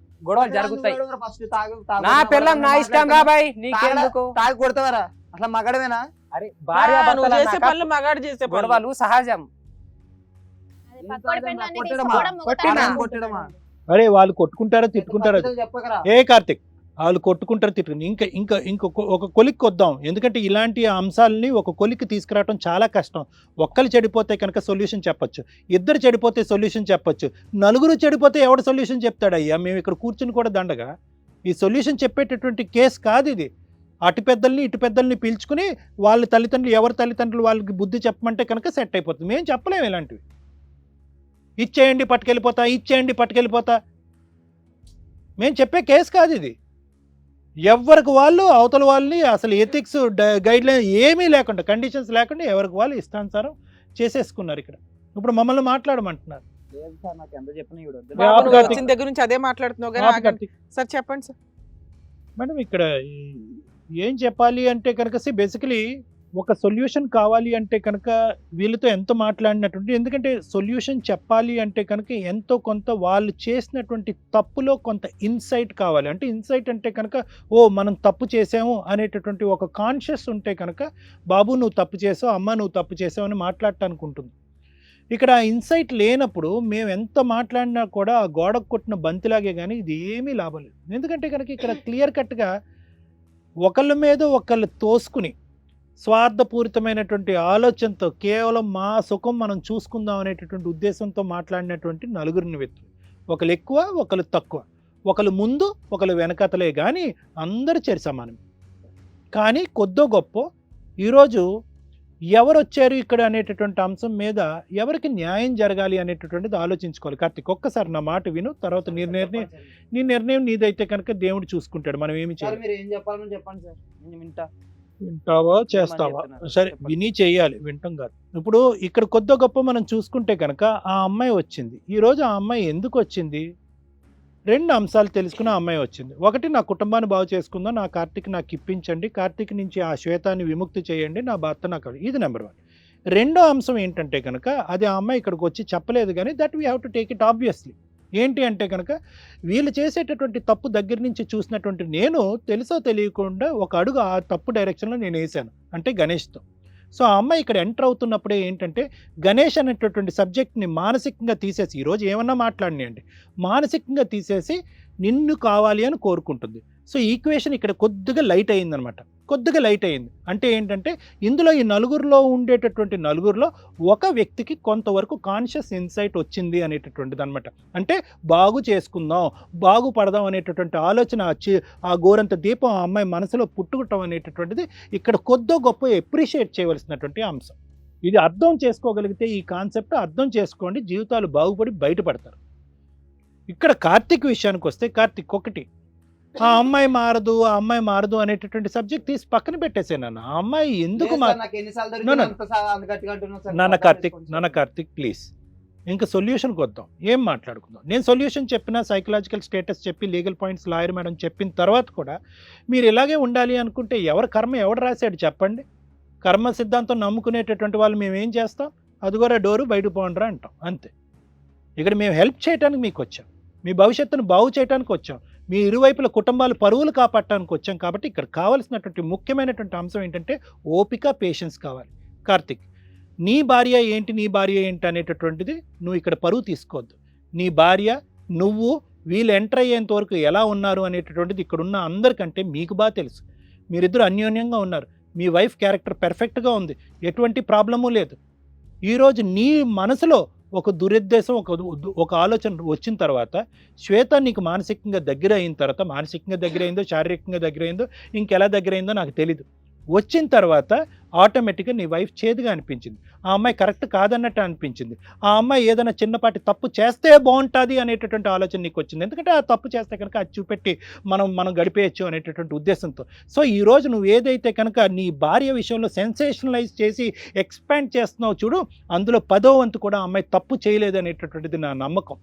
గొడవలు జరుగుతాయి. నువ్వు first తాగు, తాగు, నా తాగు, పిల్లం నా ఇష్టం రా బాయ్, నీకెందుకు? తాగి కొడతావరా? అట్లా మగడమేనా? అరే భార్య నువ్వు భర్తలు చేసే అన్నాక పనులు మగాడు చేసే పనులు. గొడవలు సహజం. అది పక్కోడి పెళ్ళాన్ని కొట్టడమా? తీసుకోవడం ఒకటా? కొట్టినా? కొట్టడమా? అరే వాళ్ళు కొట్టుకుంటారో తిట్టుకుంటారో పద్ధతులు చెప్పకరా. ఏ కార్తిక్, వాళ్ళు కొట్టుకుంటారు తిట్టుకుని ఒక కొలిక్కి వద్దాం. ఎందుకంటే ఇలాంటి అంశాలని ఒక కొలిక్కి తీసుకురావడం చాలా కష్టం. ఒక్కరు చెడిపోతే కనుక సొల్యూషన్ చెప్పొచ్చు, ఇద్దరు చెడిపోతే సొల్యూషన్ చెప్పొచ్చు, నలుగురు చెడిపోతే ఎవడు సొల్యూషన్ చెప్తాడయ్యా? మేము ఇక్కడ కూర్చుని కూడా దండగా ఈ సొల్యూషన్ చెప్పేటటువంటి కేసు కాదు ఇది. అటు పెద్దల్ని ఇటు పెద్దల్ని పీల్చుకుని వాళ్ళ తల్లిదండ్రులు, ఎవరి తల్లిదండ్రులు వాళ్ళకి బుద్ధి చెప్పమంటే కనుక సెట్ అయిపోతుంది. మేము చెప్పలేము ఇలాంటివి. ఇచ్చేయండి పట్టుకెళ్ళిపోతా, ఇచ్చేయండి పట్టుకెళ్ళిపోతా, మేము చెప్పే కేసు కాదు ఇది. ఎవరికి వాళ్ళు అవతల వాళ్ళని అసలు ఎథిక్స్ గైడ్ లైన్ ఏమీ లేకుండా, కండిషన్స్ లేకుండా ఎవరికి వాళ్ళు ఇష్టానుసారం చేసేసుకున్నారు. ఇక్కడ ఇప్పుడు మమ్మల్ని మాట్లాడమంటున్నారు. లేదు సార్, నాకు ఎంత చెప్పినా ఈవిడ వద్దు. బాబు, ఆపు నువ్వు కార్తీక్. వచ్చిన దగ్గర నుంచి అదే మాట్లాడుతున్నావు కానీ ఆపు ఆగండి. కార్తీక్. సార్ చెప్పండి సార్. మేడం ఇక్కడ ఏం చెప్పాలి అంటే కనుక బేసికలీ ఒక సొల్యూషన్ కావాలి అంటే కనుక వీళ్ళతో ఎంత మాట్లాడినటువంటి, ఎందుకంటే సొల్యూషన్ చెప్పాలి అంటే కనుక ఎంతో కొంత వాళ్ళు చేసినటువంటి తప్పులో కొంత ఇన్సైట్ కావాలి. అంటే ఇన్సైట్ అంటే కనుక మనం తప్పు చేసాము అనేటటువంటి ఒక కాన్షియస్ ఉంటే కనుక బాబు నువ్వు తప్పు చేసావు, అమ్మ నువ్వు తప్పు చేసావు అని మాట్లాడటానికి ఉంటుంది. ఇక్కడ ఇన్సైట్ లేనప్పుడు మేము ఎంత మాట్లాడినా కూడా ఆ గోడకు కొట్టిన బంతిలాగే కానీ ఇది ఏమీ లాభం లేదు. ఎందుకంటే కనుక ఇక్కడ క్లియర్ కట్గా ఒకళ్ళ మీద ఒకళ్ళు తోసుకుని స్వార్థపూరితమైనటువంటి ఆలోచనతో కేవలం మా సుఖం మనం చూసుకుందాం అనేటటువంటి ఉద్దేశంతో మాట్లాడినటువంటి నలుగురిని వ్యక్తులు, ఒకళ్ళు ఎక్కువ ఒకళ్ళు తక్కువ, ఒకళ్ళు ముందు ఒకళ్ళు వెనకతలే కానీ అందరూ చేరి సమానం. కానీ కొద్దో గొప్ప ఈరోజు ఎవరు వచ్చారు ఇక్కడ అనేటటువంటి అంశం మీద ఎవరికి న్యాయం జరగాలి అనేటటువంటిది ఆలోచించుకోవాలి. కార్తీక్ ఒక్కసారి నా మాట విను, తర్వాత నీ నిర్ణయం నీదైతే కనుక దేవుడు చూసుకుంటాడు, మనం ఏమి సార్ చేయాలి. మీరు ఏం చెప్పాలని చెప్పండి సార్, నేను వింటా. వింటావా చేస్తావా? సరే విని చెయ్యాలి, వింటాం కాదు. ఇప్పుడు ఇక్కడ కొద్ది గొప్ప మనం చూసుకుంటే కనుక ఆ అమ్మాయి వచ్చింది. ఈరోజు ఆ అమ్మాయి ఎందుకు వచ్చింది? 2 అంశాలు తెలుసుకుని ఆ అమ్మాయి వచ్చింది. ఒకటి, నా కుటుంబాన్ని బాగు చేసుకుందాం, నా కార్తీక్ నాకు ఇప్పించండి, కార్తీక్ నుంచి ఆ శ్వేతాన్ని విముక్తి చేయండి, నా భర్త నాకు. ఇది నెంబర్ 1. రెండో అంశం ఏంటంటే కనుక అది ఆ అమ్మాయి ఇక్కడికి వచ్చి చెప్పలేదు కానీ that we have to take it obviously. ఏంటి అంటే కనుక వీళ్ళు చేసేటటువంటి తప్పు దగ్గర నుంచి చూసినటువంటి నేను తెలుసో తెలియకుండా ఒక అడుగు ఆ తప్పు డైరెక్షన్లో నేను వేసాను, అంటే గణేష్తో. సో ఆ అమ్మాయి ఇక్కడ ఎంటర్ అవుతున్నప్పుడే ఏంటంటే గణేష్ అనేటటువంటి సబ్జెక్ట్ని మానసికంగా తీసేసి, ఈరోజు ఏమన్నా మాట్లాడినాయండి, మానసికంగా తీసేసి నిన్ను కావాలి అని కోరుకుంటుంది. సో ఈక్వేషన్ ఇక్కడ కొద్దిగా లైట్ అయిందనమాట, కొద్దిగా లైట్ అయింది. అంటే ఏంటంటే ఇందులో ఈ నలుగురిలో ఉండేటటువంటి నలుగురిలో ఒక వ్యక్తికి కొంతవరకు కాన్షియస్ ఇన్సైట్ వచ్చింది అనేటటువంటిది అనమాట. అంటే బాగు చేసుకుందాం, బాగుపడదాం అనేటటువంటి ఆలోచన ఆ గోరంత దీపం ఆ అమ్మాయి మనసులో పుట్టుకటం అనేటటువంటిది ఇక్కడ కొద్దో గొప్ప ఎప్రిషియేట్ చేయవలసినటువంటి అంశం. ఇది అర్థం చేసుకోగలిగితే ఈ కాన్సెప్ట్ అర్థం చేసుకోండి, జీవితాలు బాగుపడి బయటపడతారు. ఇక్కడ కార్తీక్ విషయానికి వస్తే, కార్తీక్ ఒకటి, ఆ అమ్మాయి మారదు అనేటటువంటి సబ్జెక్ట్ తీసి పక్కన పెట్టేసాను. ఆ అమ్మాయి ఎందుకు నాన్న కార్తీక్ ప్లీజ్ ఇంకా సొల్యూషన్కి వద్దాం, ఏం మాట్లాడుకుందాం. నేను సొల్యూషన్ చెప్పిన సైకలాజికల్ స్టేటస్ చెప్పి లీగల్ పాయింట్స్ లాయర్ మేడం చెప్పిన తర్వాత కూడా మీరు ఇలాగే ఉండాలి అనుకుంటే ఎవరి కర్మ ఎవడు రాశాడు చెప్పండి? కర్మ సిద్ధాంతం నమ్ముకునేటటువంటి వాళ్ళు మేము ఏం చేస్తాం? అదిగోరా డోరు బయట పోండ్రా అంటాం, అంతే. ఇక్కడ మేము హెల్ప్ చేయడానికి మీకు వచ్చాం, మీ భవిష్యత్తును బాగు చేయడానికి వచ్చాం, మీ ఇరువైపుల కుటుంబాలు పరువులు కాపాడటానికి వచ్చాం. కాబట్టి ఇక్కడ కావాల్సినటువంటి ముఖ్యమైనటువంటి అంశం ఏంటంటే ఓపిక, పేషెన్స్ కావాలి. కార్తీక్, నీ భార్య ఏంటి అనేటటువంటిది నువ్వు ఇక్కడ పరువు తీసుకోవద్దు. నీ భార్య నువ్వు వీళ్ళు ఎంటర్ అయ్యేంత వరకు ఎలా ఉన్నారు అనేటటువంటిది ఇక్కడ ఉన్న అందరికంటే మీకు బాగా తెలుసు. మీరిద్దరు అన్యోన్యంగా ఉన్నారు, మీ వైఫ్ క్యారెక్టర్ పెర్ఫెక్ట్గా ఉంది, ఎటువంటి ప్రాబ్లము లేదు. ఈరోజు నీ మనసులో ఒక దురుద్దేశం, ఒక ఆలోచన వచ్చిన తర్వాత శ్వేత నీకు మానసికంగా దగ్గర అయిన తర్వాత, మానసికంగా దగ్గర అయిందో శారీరకంగా దగ్గర అయిందో ఇంకెలా దగ్గర అయిందో నాకు తెలీదు, వచ్చిన తర్వాత ఆటోమేటిక్గా నీ వైఫ్ చేదుగా అనిపించింది, ఆ అమ్మాయి కరెక్ట్ కాదన్నట్టు అనిపించింది, ఆ అమ్మాయి ఏదైనా చిన్నపాటి తప్పు చేస్తే బాగుంటుంది అనేటటువంటి ఆలోచన నీకు వచ్చింది. ఎందుకంటే ఆ తప్పు చేస్తే కనుక అది చూపెట్టి మనం గడిపేయచ్చు అనేటటువంటి ఉద్దేశంతో. సో ఈరోజు నువ్వు ఏదైతే కనుక నీ భార్య విషయంలో సెన్సేషనలైజ్ చేసి ఎక్స్పాండ్ చేస్తున్నావు చూడు, అందులో 10వ వంతు కూడా ఆ అమ్మాయి తప్పు చేయలేదు అనేటటువంటిది నా నమ్మకం.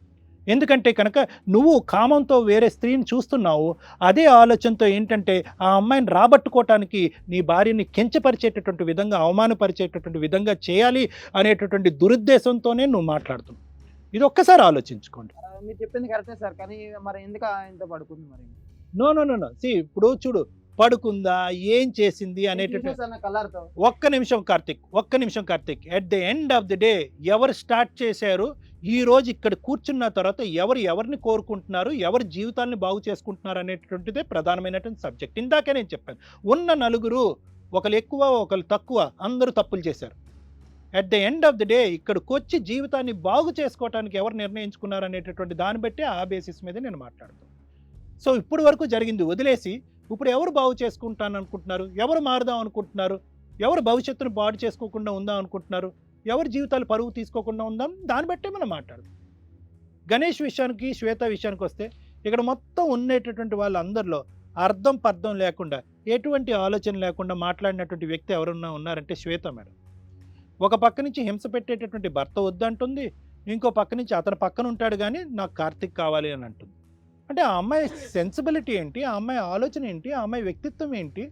ఎందుకంటే కనుక నువ్వు కామంతో వేరే స్త్రీని చూస్తున్నావు, అదే ఆలోచనతో ఏంటంటే ఆ అమ్మాయిని రాబట్టుకోవటానికి నీ భార్యని కించపరిచేటటువంటి విధంగా, అవమానపరిచేటటువంటి విధంగా చేయాలి అనేటటువంటి దురుద్దేశంతోనే నువ్వు మాట్లాడుతున్నావు. ఇది ఒక్కసారి ఆలోచించుకోండి. మీరు చెప్పింది కరెక్టే సార్, కానీ మరి ఎందుకు ఆయనతో పడుకుంది మరి? నో ఇప్పుడు చూడు, పడుకుందా ఏం చేసింది అనేటటువంటి ఒక్క నిమిషం Karthik, at the end of the day ఎవరు స్టార్ట్ చేశారు, ఈ రోజు ఇక్కడ కూర్చున్న తర్వాత ఎవరిని కోరుకుంటున్నారు, ఎవరి జీవితాన్ని బాగు చేసుకుంటున్నారు అనేటువంటిదే ప్రధానమైనటువంటి సబ్జెక్ట్. ఇందాకే నేను చెప్పాను, ఉన్న నలుగురు ఒకరు ఎక్కువ ఒకరు తక్కువ, అందరూ తప్పులు చేశారు. At the end of the day ఇక్కడికి వచ్చి జీవితాన్ని బాగు చేసుకోవడానికి ఎవరు నిర్ణయించుకున్నారు అనేటటువంటి దాన్ని బట్టి ఆ బేసిస్ మీద నేను మాట్లాడుతాను. సో ఇప్పుడు వరకు జరిగింది వదిలేసి ఇప్పుడు ఎవరు బాగు చేసుకుంటాను అనుకుంటున్నారు, ఎవరు మారుదాం అనుకుంటున్నారు, ఎవరు భవిష్యత్తును బాగు చేసుకోకుండా ఉందాం అనుకుంటున్నారు, ఎవరి జీవితాలు పరువు తీసుకోకుండా ఉందాం, దాన్ని బట్టే మనం మాట్లాడదాం. గణేష్ విషయానికి, శ్వేత విషయానికి వస్తే ఇక్కడ మొత్తం ఉండేటటువంటి వాళ్ళందరిలో అర్థం పర్థం లేకుండా, ఎటువంటి ఆలోచన లేకుండా మాట్లాడినటువంటి వ్యక్తి ఎవరున్నా ఉన్నారంటే శ్వేత మేడం. ఒక పక్క నుంచి హింస పెట్టేటటువంటి భర్త వద్దంటుంది, ఇంకో పక్క నుంచి అతని పక్కన ఉంటాడు కానీ నాకు కార్తీక్ కావాలి అని అంటుంది. అంటే ఆ అమ్మాయి సెన్సిబిలిటీ ఏంటి, ఆ అమ్మాయి ఆలోచన ఏంటి, ఆ అమ్మాయి వ్యక్తిత్వం ఏంటి,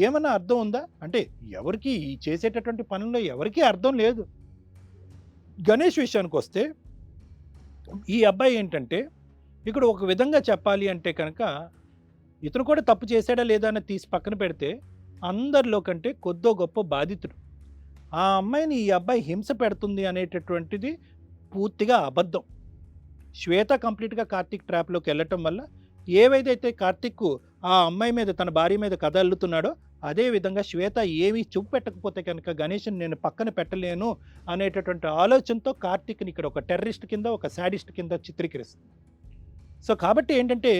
ఏమన్నా అర్థం ఉందా? అంటే ఎవరికి ఈ చేసేటటువంటి పనుల్లో ఎవరికీ అర్థం లేదు. గణేష్ విషయానికి వస్తే ఈ అబ్బాయి ఏంటంటే ఇక్కడ ఒక విధంగా చెప్పాలి అంటే కనుక ఇతను కూడా తప్పు చేశాడా లేదా అని తీసి పక్కన పెడితే అందరిలో కంటే కొద్దో గొప్ప బాధితుడు. ఆ అమ్మాయిని ఈ అబ్బాయి హింస పెడుతుంది అనేటటువంటిది పూర్తిగా అబద్ధం. శ్వేత కంప్లీట్గా కార్తీక్ ట్రాప్లోకి వెళ్ళటం వల్ల ఏవైతే కార్తీక్ ఆ అమ్మాయి మీద తన భార్య మీద కథ అల్లుతున్నాడో అదే విధంగా శ్వేత ఏమీ చూపెట్టకపోతే కనుక గణేష్ని నేను పక్కన పెట్టలేను అనేటటువంటి ఆలోచనతో కార్తీక్ని ఇక్కడ ఒక టెర్రరిస్ట్ కింద ఒక శాడిస్ట్ కింద చిత్రీకరిస్తుంది. సో కాబట్టి ఏంటంటే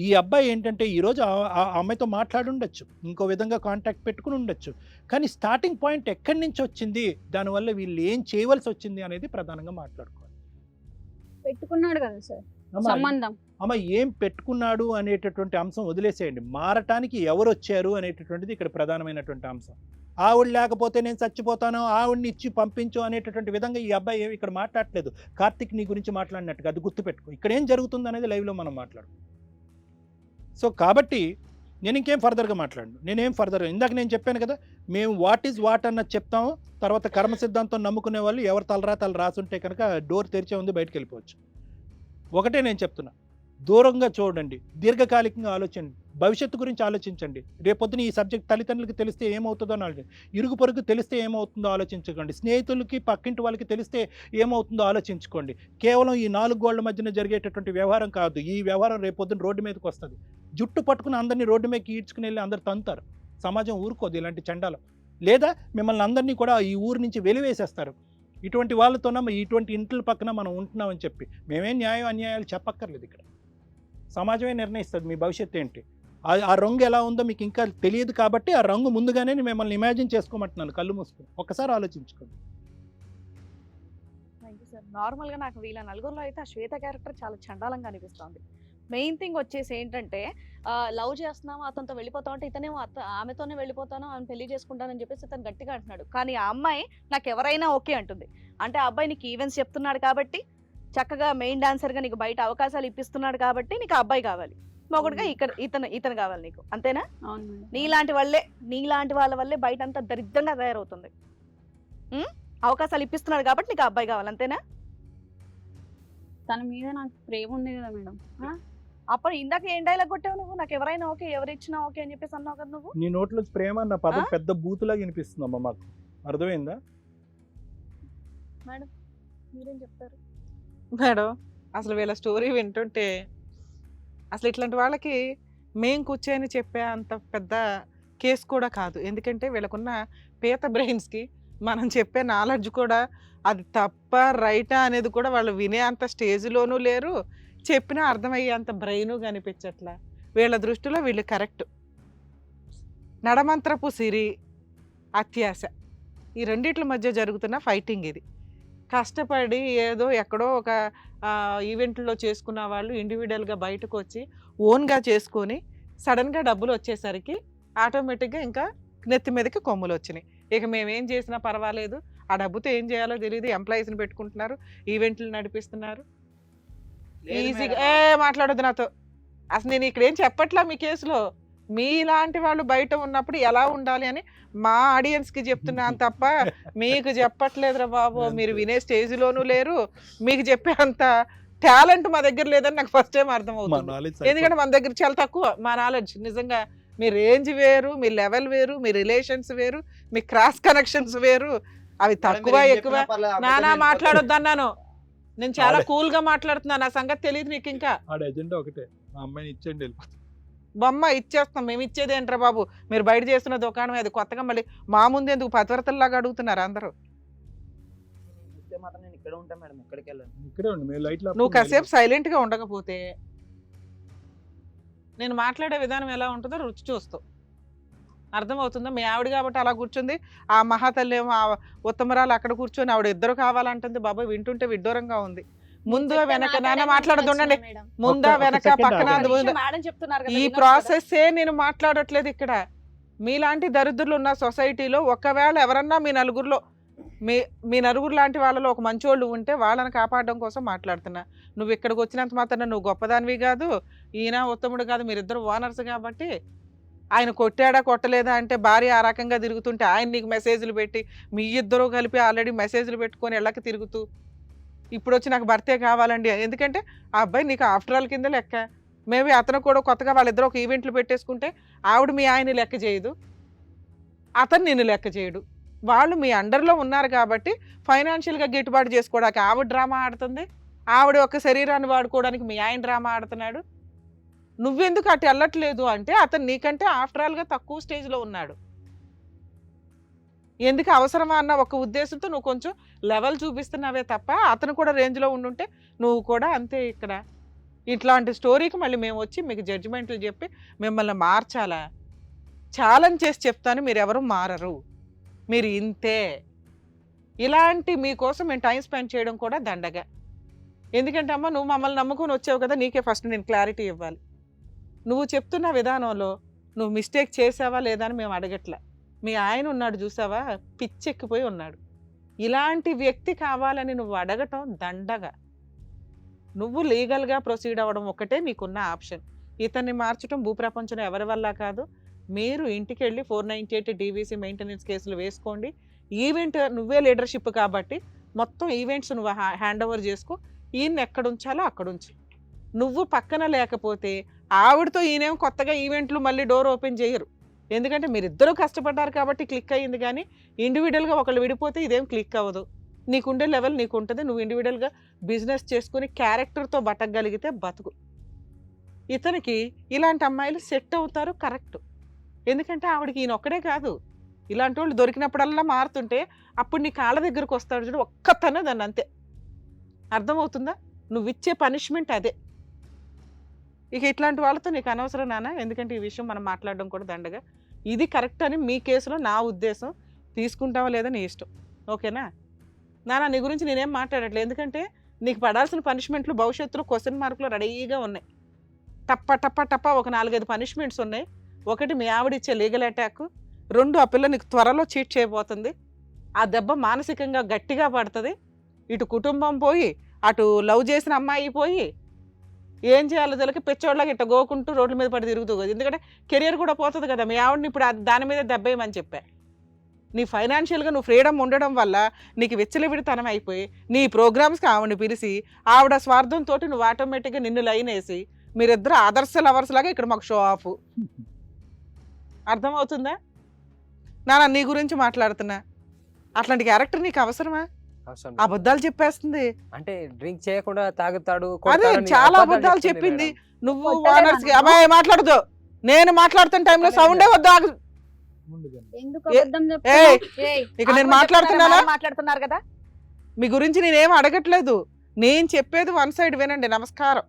ఈ అబ్బాయి ఏంటంటే ఈరోజు ఆ అమ్మాయితో మాట్లాడి ఉండొచ్చు, ఇంకో విధంగా కాంటాక్ట్ పెట్టుకుని ఉండొచ్చు, కానీ స్టార్టింగ్ పాయింట్ ఎక్కడి నుంచి వచ్చింది, దానివల్ల వీళ్ళు ఏం చేయవలసి వచ్చింది అనేది ప్రధానంగా మాట్లాడుకోవాలి. పెట్టుకున్నాడు కదా సార్ సంబంధం. అమ్మ ఏం పెట్టుకున్నాడు అనేటటువంటి అంశం వదిలేసేయండి, మారటానికి ఎవరు వచ్చారు అనేటటువంటిది ఇక్కడ ప్రధానమైనటువంటి అంశం. ఆవిడ లేకపోతే నేను చచ్చిపోతాను, ఆవిడని ఇచ్చి పంపించు అనేటటువంటి విధంగా ఈ అబ్బాయి ఏమి ఇక్కడ మాట్లాడలేదు. కార్తీక్ నీ గురించి మాట్లాడినట్టుగా అది గుర్తుపెట్టుకో. ఇక్కడ ఏం జరుగుతుంది అనేది లైవ్లో మనం మాట్లాడుకో. సో కాబట్టి నేను ఇంకేం ఫర్దర్గా మాట్లాడను. నేనేం ఫర్దర్గా ఇందాక నేను చెప్పాను కదా, మేము వాట్ ఈజ్ వాట్ అన్నది చెప్తాము, తర్వాత కర్మ సిద్ధాంతం నమ్ముకునే వాళ్ళు ఎవరు తలరాతలు రాసుంటే కనుక డోర్ తెరిచే ఉంది, బయటకు వెళ్ళిపోవచ్చు. ఒకటే నేను చెప్తున్నా, దూరంగా చూడండి, దీర్ఘకాలికంగా ఆలోచించండి, భవిష్యత్తు గురించి ఆలోచించండి. రేపొద్దున ఈ సబ్జెక్ట్ తల్లిదండ్రులకి తెలిస్తే ఏమవుతుందో అని ఆలోచించండి, ఇరుగు పొరుగు తెలిస్తే ఏమవుతుందో ఆలోచించుకోండి, స్నేహితులకి పక్కింటి వాళ్ళకి తెలిస్తే ఏమవుతుందో ఆలోచించుకోండి. కేవలం ఈ 4 గోళ్ల మధ్యన జరిగేటటువంటి వ్యవహారం కాదు, ఈ వ్యవహారం రేపొద్దున రోడ్డు మీదకి వస్తుంది. జుట్టు పట్టుకుని అందరినీ రోడ్డు మీదకి ఈడ్చుకుని వెళ్ళి అందరు తంతారు. సమాజం ఊరుకోదు ఇలాంటి చండాలం. లేదా మిమ్మల్ని అందరినీ కూడా ఈ ఊరు నుంచి వెలివేసేస్తారు. ఇటువంటి వాళ్ళతోన ఇటువంటి ఇంట్ల పక్కన మనం ఉంటున్నామని చెప్పి మేమేం న్యాయం అన్యాయాలు చెప్పక్కర్లేదు. ఇక్కడ సమాజమే నిర్ణయిస్తుంది మీ భవిష్యత్తు ఏంటి. ఆ రంగు ఎలా ఉందో మీకు ఇంకా తెలియదు కాబట్టి ఆ రంగు ముందుగానే మిమ్మల్ని ఇమాజిన్ చేసుకోమంటున్నాను, కళ్ళు మూసుకుని ఒక్కసారి ఆలోచించుకోండి. సార్ నార్మల్గా నాకు వీళ్ళ నలుగురిలో అయితే ఆ శ్వేత క్యారెక్టర్ చాలా చండాలంగా అనిపిస్తుంది. మెయిన్ థింగ్ వచ్చేసి ఏంటంటే లవ్ చేస్తున్నాము, అతనితో వెళ్ళిపోతాం అంటే ఇతనేమో ఆమెతోనే వెళ్ళిపోతాను, ఆమె పెళ్లి చేసుకుంటానని చెప్పేసి అతను గట్టిగా అంటున్నాడు. కానీ ఆ అమ్మాయి నాకు ఎవరైనా ఓకే అంటుంది. అంటే ఆ అబ్బాయి నీకు ఈవెంట్స్ చెప్తున్నాడు కాబట్టి, చక్కగా మెయిన్ డాన్సర్గా నీకు బయట అవకాశాలు ఇప్పిస్తున్నాడు కాబట్టి నీకు ఆ అబ్బాయి కావాలి, మొగుడుగా ఇతను కావాలి నీకు, అంతేనా? అవును మేడం. నీలాంటి వాళ్ళ వల్లే బయట అంతా దరిద్రంగా తయారవుతుంది. అవకాశాలు ఇప్పిస్తున్నాడు కాబట్టి నీకు ఆ అబ్బాయి కావాలి, అంతేనా? తన మీద నాకు ప్రేమ ఉంది కదా మేడం. అప్పుడు ఇందాక ఏం డైలాగ్ కొట్టావు నువ్వు? నాకు ఎవరైనా ఓకే, ఎవరు ఇచ్చినా ఓకే అని చెప్పేసి అన్నావు కదా నువ్వు. నీ నోట్లో ప్రేమ అన్న పదం పెద్ద బూతులాగా వినిపిస్తుందమ్మా మాకు, అర్థమైందా? మేడం మీరేం చెప్తారు? మేడం అసలు వీళ్ళ స్టోరీ వింటుంటే అసలు ఇట్లాంటి వాళ్ళకి మేం కూర్చొని చెప్పే అంత పెద్ద కేసు కూడా కాదు. ఎందుకంటే వీళ్ళకున్న పీత బ్రెయిన్స్కి మనం చెప్పే నాలెడ్జ్ కూడా అది తప్ప రైటా అనేది కూడా వాళ్ళు వినే అంత స్టేజ్లోనూ లేరు, చెప్పినా అర్థమయ్యే అంత బ్రెయిను కనిపించట్లా. వీళ్ళ దృష్టిలో వీళ్ళు కరెక్ట్. నడమంత్రపు సిరి, అత్యాశ, ఈ రెండిట్ల మధ్య జరుగుతున్న ఫైటింగ్ ఇది. కష్టపడి ఏదో ఎక్కడో ఒక ఈవెంట్లో చేసుకున్న వాళ్ళు ఇండివిజువల్గా బయటకు వచ్చి ఓన్గా చేసుకొని సడన్గా డబ్బులు వచ్చేసరికి ఆటోమేటిక్గా ఇంకా నెత్తి మీదకి కొమ్ములు వచ్చినాయి. ఇక మేమేం చేసినా పర్వాలేదు, ఆ డబ్బుతో ఏం చేయాలో తెలియదు, ఎంప్లాయీస్ని పెట్టుకుంటున్నారు, ఈవెంట్లు నడిపిస్తున్నారు. ఈజీగా మాట్లాడొద్దు నాతో. అసలు నేను ఇక్కడ ఏం చెప్పట్లా మీ కేసులో. మీలాంటి వాళ్ళు బయట ఉన్నప్పుడు ఎలా ఉండాలి అని మా ఆడియన్స్కి చెప్తున్నాను తప్ప మీకు చెప్పట్లేదురా బాబు. మీరు వినే స్టేజ్లోనూ లేరు, మీకు చెప్పే అంత టాలెంట్ మా దగ్గర లేదని నాకు ఫస్ట్ టైం అర్థమవుతుంది. ఎందుకంటే మన దగ్గర చాలా తక్కువ మా నాలెడ్జ్. నిజంగా మీ రేంజ్ వేరు, మీ లెవెల్ వేరు, మీ రిలేషన్స్ వేరు, మీ క్రాస్ కనెక్షన్స్ వేరు. అవి తక్కువ ఎక్కువ నానా మాట్లాడొద్దు అన్నాను. నేను చాలా కూల్ గా మాట్లాడుతున్నాను, నా సంగతి తెలియదు నీకు. ఇంకా ఒకటే, అమ్మాయిని ఇచ్చేయండి, బొమ్మ ఇచ్చేస్తాం. మేము ఇచ్చేది ఏంట్రా బాబు, మీరు బయట చేస్తున్న దుకాణం అది కొత్తగా మళ్ళీ మా ముందు ఎందుకు పతివ్రతల్లాగా అడుగుతున్నారు అందరూ. నువ్వు కాసేపు సైలెంట్ గా ఉండకపోతే నేను మాట్లాడే విధానం ఎలా ఉంటుందో రుచి చూస్తావు, అర్థమవుతుందా? మీ ఆవిడ కాబట్టి అలా కూర్చుంది, ఆ మహాతల్లి ఏమో ఆ ఉత్తమరాలు అక్కడ కూర్చొని ఆవిడ ఇద్దరు కావాలంటుంది. బాబాయ్ వింటుంటే విడ్డూరంగా ఉంది. ముందు వెనక నాన్న మాట్లాడుతుండండి, ముందా వెనక పక్కన ఈ ప్రాసెస్ నేను మాట్లాడట్లేదు ఇక్కడ. మీలాంటి దరిద్రులు ఉన్న సొసైటీలో ఒకవేళ ఎవరన్నా మీ నలుగురు లాంటి వాళ్ళలో ఒక మంచోళ్ళు ఉంటే వాళ్ళని కాపాడడం కోసం మాట్లాడుతున్నా. నువ్వు ఇక్కడికి వచ్చినంత మాత్రం నువ్వు గొప్పదానివి కాదు, ఈయన ఉత్తముడు కాదు, మీరిద్దరు ఓనర్స్ కాబట్టి ఆయన కొట్టాడా కొట్టలేదా అంటే భార్య ఆ రకంగా తిరుగుతుంటే ఆయన నీకు మెసేజ్లు పెట్టి మీ ఇద్దరు కలిపి ఆల్రెడీ మెసేజ్లు పెట్టుకొని ఎళ్ళకి తిరుగుతూ ఇప్పుడు వచ్చి నాకు భర్తే కావాలండి, ఎందుకంటే ఆ అబ్బాయి నీకు ఆఫ్టర్ ఆల్ కింద లెక్క. మేబీ అతను కూడా కొత్తగా వాళ్ళిద్దరు ఒక ఈవెంట్లు పెట్టేసుకుంటే ఆవిడ మీ ఆయన లెక్క చేయదు, అతను నిన్ను లెక్క చేయడు. వాళ్ళు మీ అండర్లో ఉన్నారు కాబట్టి ఫైనాన్షియల్గా గిట్టుబాటు చేసుకోవడానికి ఆవిడ డ్రామా ఆడుతుంది, ఆవిడ ఒక శరీరాన్ని వాడుకోవడానికి మీ ఆయన డ్రామా ఆడుతున్నాడు. నువ్వెందుకు అటు వెళ్ళట్లేదు అంటే అతను నీకంటే ఆఫ్టర్ ఆల్గా తక్కువ స్టేజ్లో ఉన్నాడు. ఎందుకు అవసరమా అన్న ఒక ఉద్దేశంతో నువ్వు కొంచెం లెవెల్ చూపిస్తున్నావే తప్ప అతను కూడా రేంజ్లో ఉండుంటే నువ్వు కూడా అంతే. ఇక్కడ ఇట్లాంటి స్టోరీకి మళ్ళీ మేము వచ్చి మీకు జడ్జిమెంట్లు చెప్పి మిమ్మల్ని మార్చాలా? ఛాలెంజ్ చేసి చెప్తాను, మీరు ఎవరు మారరు, మీరు ఇంతే. ఇలాంటి మీకోసం మేము టైం స్పెండ్ చేయడం కూడా దండగా. ఎందుకంటే అమ్మ నువ్వు మమ్మల్ని నమ్ముకొని వచ్చావు కదా, నీకే ఫస్ట్ నేను క్లారిటీ ఇవ్వాలి. నువ్వు చెప్తున్న విధానంలో నువ్వు మిస్టేక్ చేసావా లేదా అని మేము అడగట్లే. మీ ఆయన ఉన్నాడు చూసావా, పిచ్చెక్కిపోయి ఉన్నాడు. ఇలాంటి వ్యక్తి కావాలని నువ్వు అడగటం దండగా. నువ్వు లీగల్గా ప్రొసీడ్ అవ్వడం ఒకటే నీకున్న ఆప్షన్. ఇతన్ని మార్చడం భూప్రపంచంలో ఎవరి వల్ల కాదు. మీరు ఇంటికి వెళ్ళి 498 DVC మెయింటెనెన్స్ కేసులు వేసుకోండి. ఈవెంట్ నువ్వే లీడర్షిప్ కాబట్టి మొత్తం ఈవెంట్స్ నువ్వు హ్యాండ్ ఓవర్ చేసుకో. ఈయన్ని ఎక్కడ ఉంచాలో అక్కడ ఉంచు. నువ్వు పక్కన లేకపోతే ఆవిడతో ఈయనేం కొత్తగా ఈవెంట్లు మళ్ళీ డోర్ ఓపెన్ చేయరు. ఎందుకంటే మీరిద్దరూ కష్టపడ్డారు కాబట్టి క్లిక్ అయ్యింది, కానీ ఇండివిజువల్గా ఒకళ్ళు విడిపోతే ఇదేం క్లిక్ అవ్వదు. నీకుండే లెవెల్ నీకు ఉంటుంది. నువ్వు ఇండివిజువల్గా బిజినెస్ చేసుకుని క్యారెక్టర్తో బతకగలిగితే బతుకు. ఇతనికి ఇలాంటి అమ్మాయిలు సెట్ అవుతారు, కరెక్ట్. ఎందుకంటే ఆవిడకి ఈయన ఒక్కడే కాదు, ఇలాంటి వాళ్ళు దొరికినప్పుడల్లా మారుతుంటే అప్పుడు నీ కాళ్ళ దగ్గరకు వస్తాడు చూడు, ఒక్కతనే దాన్ని అంతే. అర్థమవుతుందా? నువ్వు ఇచ్చే పనిష్మెంట్ అదే. ఇక ఇట్లాంటి వాళ్ళతో నీకు అనవసరం నాన్న, ఎందుకంటే ఈ విషయం మనం మాట్లాడడం కూడా దండగా. ఇది కరెక్ట్ అని మీ కేసులో నా ఉద్దేశం. తీసుకుంటావా లేదా నీ ఇష్టం, ఓకేనా నాన్న? నీ గురించి నేనేం మాట్లాడట్లేదు, ఎందుకంటే నీకు పడాల్సిన పనిష్మెంట్లు భవిష్యత్తులో క్వశ్చన్ మార్కులు రెడీగా ఉన్నాయి. టప్ప టప్ప టప్ప ఒక 4-5 పనిష్మెంట్స్ ఉన్నాయి. ఒకటి మీ ఆవిడిచ్చే లీగల్ అటాక్, 2 ఆ పిల్ల నీకు త్వరలో చీట్ చేయబోతుంది. ఆ దెబ్బ మానసికంగా గట్టిగా పడుతుంది. ఇటు కుటుంబం పోయి, అటు లవ్ చేసిన అమ్మాయి పోయి, ఏం చేయాలో తెలియక పిచ్చోళ్ళకి ఇట్ట గోకుంటూ రోడ్ల మీద పడి తిరుగుతూ కదా. ఎందుకంటే కెరియర్ కూడా పోతుంది కదా. మీ ఆవిడని ఇప్పుడు దాని మీద దెబ్బేయమని చెప్పా. నీ ఫైనాన్షియల్గా నువ్వు ఫ్రీడమ్ ఉండడం వల్ల నీకు విచ్చలవిడితనం అయిపోయి నీ ప్రోగ్రామ్స్కి ఆవిడని పిలిచి ఆవిడ స్వార్థంతో నువ్వు ఆటోమేటిక్గా నిన్ను లైన్ వేసి మీరిద్దరు ఆదర్శ లవర్స్ లాగా ఇక్కడ మాకు షో ఆఫ్. అర్థమవుతుందా నాన్న? నీ గురించి మాట్లాడుతున్నా. అట్లాంటి క్యారెక్టర్ నీకు అవసరమా? అవసరం. అబద్ధాలు చెప్పేస్తుంది. అంటే డ్రింక్ చేయకుండా తాగుతాడు, అదే కొడతాడని చాలా అబద్ధాలు అబద్ధాలు చెప్తుంది చెప్పింది. మేడం. నువ్వు కొట్టలేదా ఓనర్స్ కి నువ్వు? అబ్బాయి మాట్లాడదు. నేను మాట్లాడుతున్న టైంలో సౌండే వద్దా? ఎందుకు ఏ- అబద్ధం ఏయ్, ఏయ్, ఇక నేను అమ్మ మాట్లాడుతున్నానా? చెప్తున్నారా? మాట్లాడుతున్నారు కదా. మీ గురించి నేనేం అడగట్లేదు. నేను చెప్పేది వన్ సైడ్ వినండి. నమస్కారం.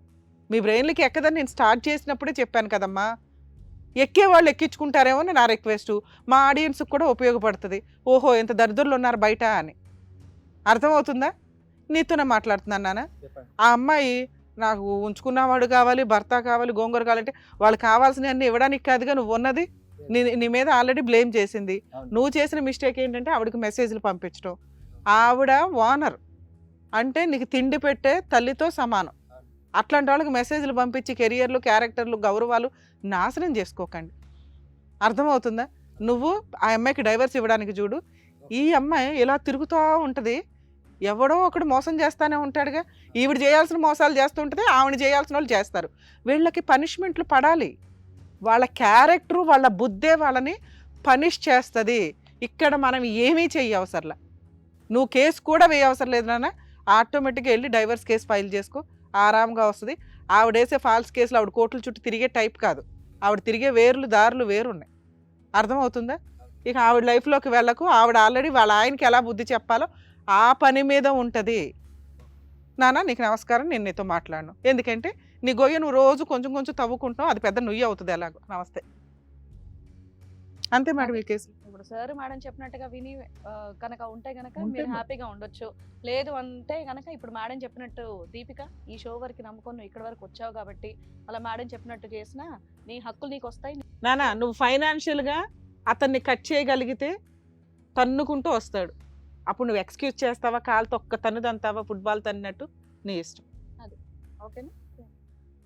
మీ బ్రెయిన్లకి ఎక్కదని నేను స్టార్ట్ చేసినప్పుడే చెప్పాను కదమ్మా. ఎక్కేవాళ్ళు ఎక్కించుకుంటారేమో అని నా రిక్వెస్ట్. మా ఆడియన్స్కి కూడా ఉపయోగపడుతుంది. ఓహో ఎంత దరిద్రులు ఉన్నారు బయట అని. అర్థమవుతుందా? నీతోనే మాట్లాడుతున్నాను నాన్న. చెప్పండి. ఆ అమ్మాయి నాకు ఉంచుకున్నవాడు కావాలి, భర్త కావాలి, గోంగూర కావాలంటే వాళ్ళు కావాల్సినవి అన్నీ ఇవ్వడానికి కాదుగా నువ్వు ఉన్నది. నీ మీద ఆల్రెడీ బ్లేమ్ చేసింది. అవును. నువ్వు చేసిన మిస్టేక్ ఏంటంటే ఆవిడకి మెసేజ్లు పంపించడం. ఆవిడ ఓనర్ అంటే నీకు తిండి పెట్టే తల్లితో సమానం. అట్లాంటి వాళ్ళకి మెసేజ్లు పంపించి కెరియర్లు, క్యారెక్టర్లు, గౌరవాలు నాశనం చేసుకోకండి. అర్థమవుతుందా? నువ్వు ఆ అమ్మాయికి డైవర్స్ ఇవ్వడానికి చూడు. ఈ అమ్మాయి ఇలా తిరుగుతూ ఉంటుంది. ఎవడో ఒకడు మోసం చేస్తానే ఉంటాడుగా. ఈవిడ చేయాల్సిన మోసాలు చేస్తూ ఉంటుంది, ఆవిడ చేయాల్సిన వాళ్ళు చేస్తారు. వీళ్ళకి పనిష్మెంట్లు పడాలి. వాళ్ళ క్యారెక్టరు, వాళ్ళ బుద్ధే వాళ్ళని పనిష్ చేస్తుంది. ఇక్కడ మనం ఏమీ చెయ్య అవసరంలా. నువ్వు కేసు కూడా వేయ అవసరం లేదు నాన్న. ఆటోమేటిక్గా వెళ్ళి డైవర్స్ కేసు ఫైల్ చేసుకో, ఆరాంగా వస్తుంది. ఆవిడ వేసే ఫాల్స్ కేసులు ఆవిడ కోర్టుల చుట్టూ తిరిగే టైప్ కాదు. ఆవిడ తిరిగే దారులు వేరున్నాయి. అర్థమవుతుందా? ఇక ఆవిడ లైఫ్లోకి వెళ్ళకు. ఆవిడ ఆల్రెడీ వాళ్ళ ఆయనకి ఎలా బుద్ధి చెప్పాలో ఆ పని మీద ఉంటుంది. నాన్న నీకు నమస్కారం. నేను నీతో మాట్లాడను, ఎందుకంటే నీ గొయ్య నువ్వు రోజు కొంచెం కొంచెం తవ్వుకుంటావు. అది పెద్ద నుయ్యి అవుతుంది ఎలాగో. నమస్తే. అంతే మేడం ఈ కేసు. ఇప్పుడు సార్ మేడం చెప్పినట్టుగా విని కనుక ఉంటే గనక ఉంటే మీరు మరి. హ్యాపీగా ఉండొచ్చు. లేదు అంటే గనక ఇప్పుడు మేడం చెప్పినట్టు దీపిక ఈ షో వరకు నమ్ముకొని నువ్వు ఇక్కడ వరకు వచ్చావు కాబట్టి అలా మేడం చెప్పినట్టు చేసినా నీ హక్కులు నీకు వస్తాయి. నానా నువ్వు ఫైనాన్షియల్గా అతన్ని కట్ చేయగలిగితే తన్నుకుంటూ వస్తాడు. అప్పుడు నువ్వు ఎక్స్క్యూజ్ చేస్తావా, కాలుతో ఒక్క తన్ను తంతావా, ఫుట్బాల్ తన్నినట్టు, నీ ఇష్టం. ఓకేనా?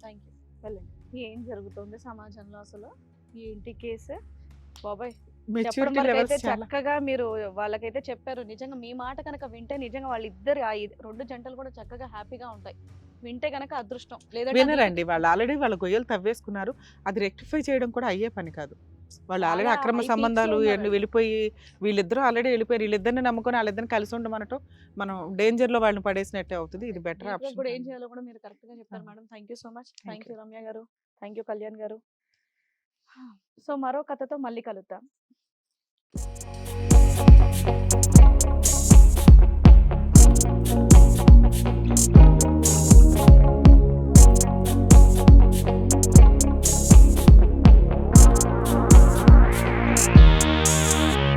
Thank you. వెళ్ళండి. ఏం జరుగుతుంది సమాజంలో అసలు? ఏంటి కేసు బాబాయ్? చెప్పడం మెచ్యూరిటీ వరకు లెవెల్స్ అయితే చాలా చక్కగా మీరు వాళ్ళకైతే చెప్పారు. నిజంగా మీ మాట కనుక వింటే నిజంగా వాళ్ళిద్దరు రెండు జంటలు కూడా చక్కగా హ్యాపీగా ఉంటాయి. వింటే గనక అదృష్టం. లేదంటే అది వినరండి. వాళ్ళు ఆల్రెడీ వాళ్ళ గొయ్యలు తవ్వేసుకున్నారు. అది రెక్టిఫై చేయడం కూడా అయ్యే పని కాదు. వాళ్ళు ఆల్రెడీ చాలా అక్రమ high peaks లో సంబంధాలు ఉన్నారండి. వెళ్ళిపోయి వీళ్ళిద్దరూ ఆల్రెడీ వెళ్ళిపోయారు. వీళ్ళిద్దరిని నమ్ముకొని వాళ్ళిద్దరిని కలిసి ఉండమనటం మనం డేంజర్ లో వాళ్ళని పడేసినట్టే అవుతుంది. ఇది బెటర్ దీపికకి ఆప్షన్. కూడా ఏం చేయాలో కూడా మీరు కరెక్ట్ గా చెప్పారు ఆ. Madam. Thank you so much. Thank thank you. You Ramya గారు. థ్యాంక్ యూ కళ్యాణ్ గారు. సో మరో కథతో మళ్ళీ కలుద్దాం.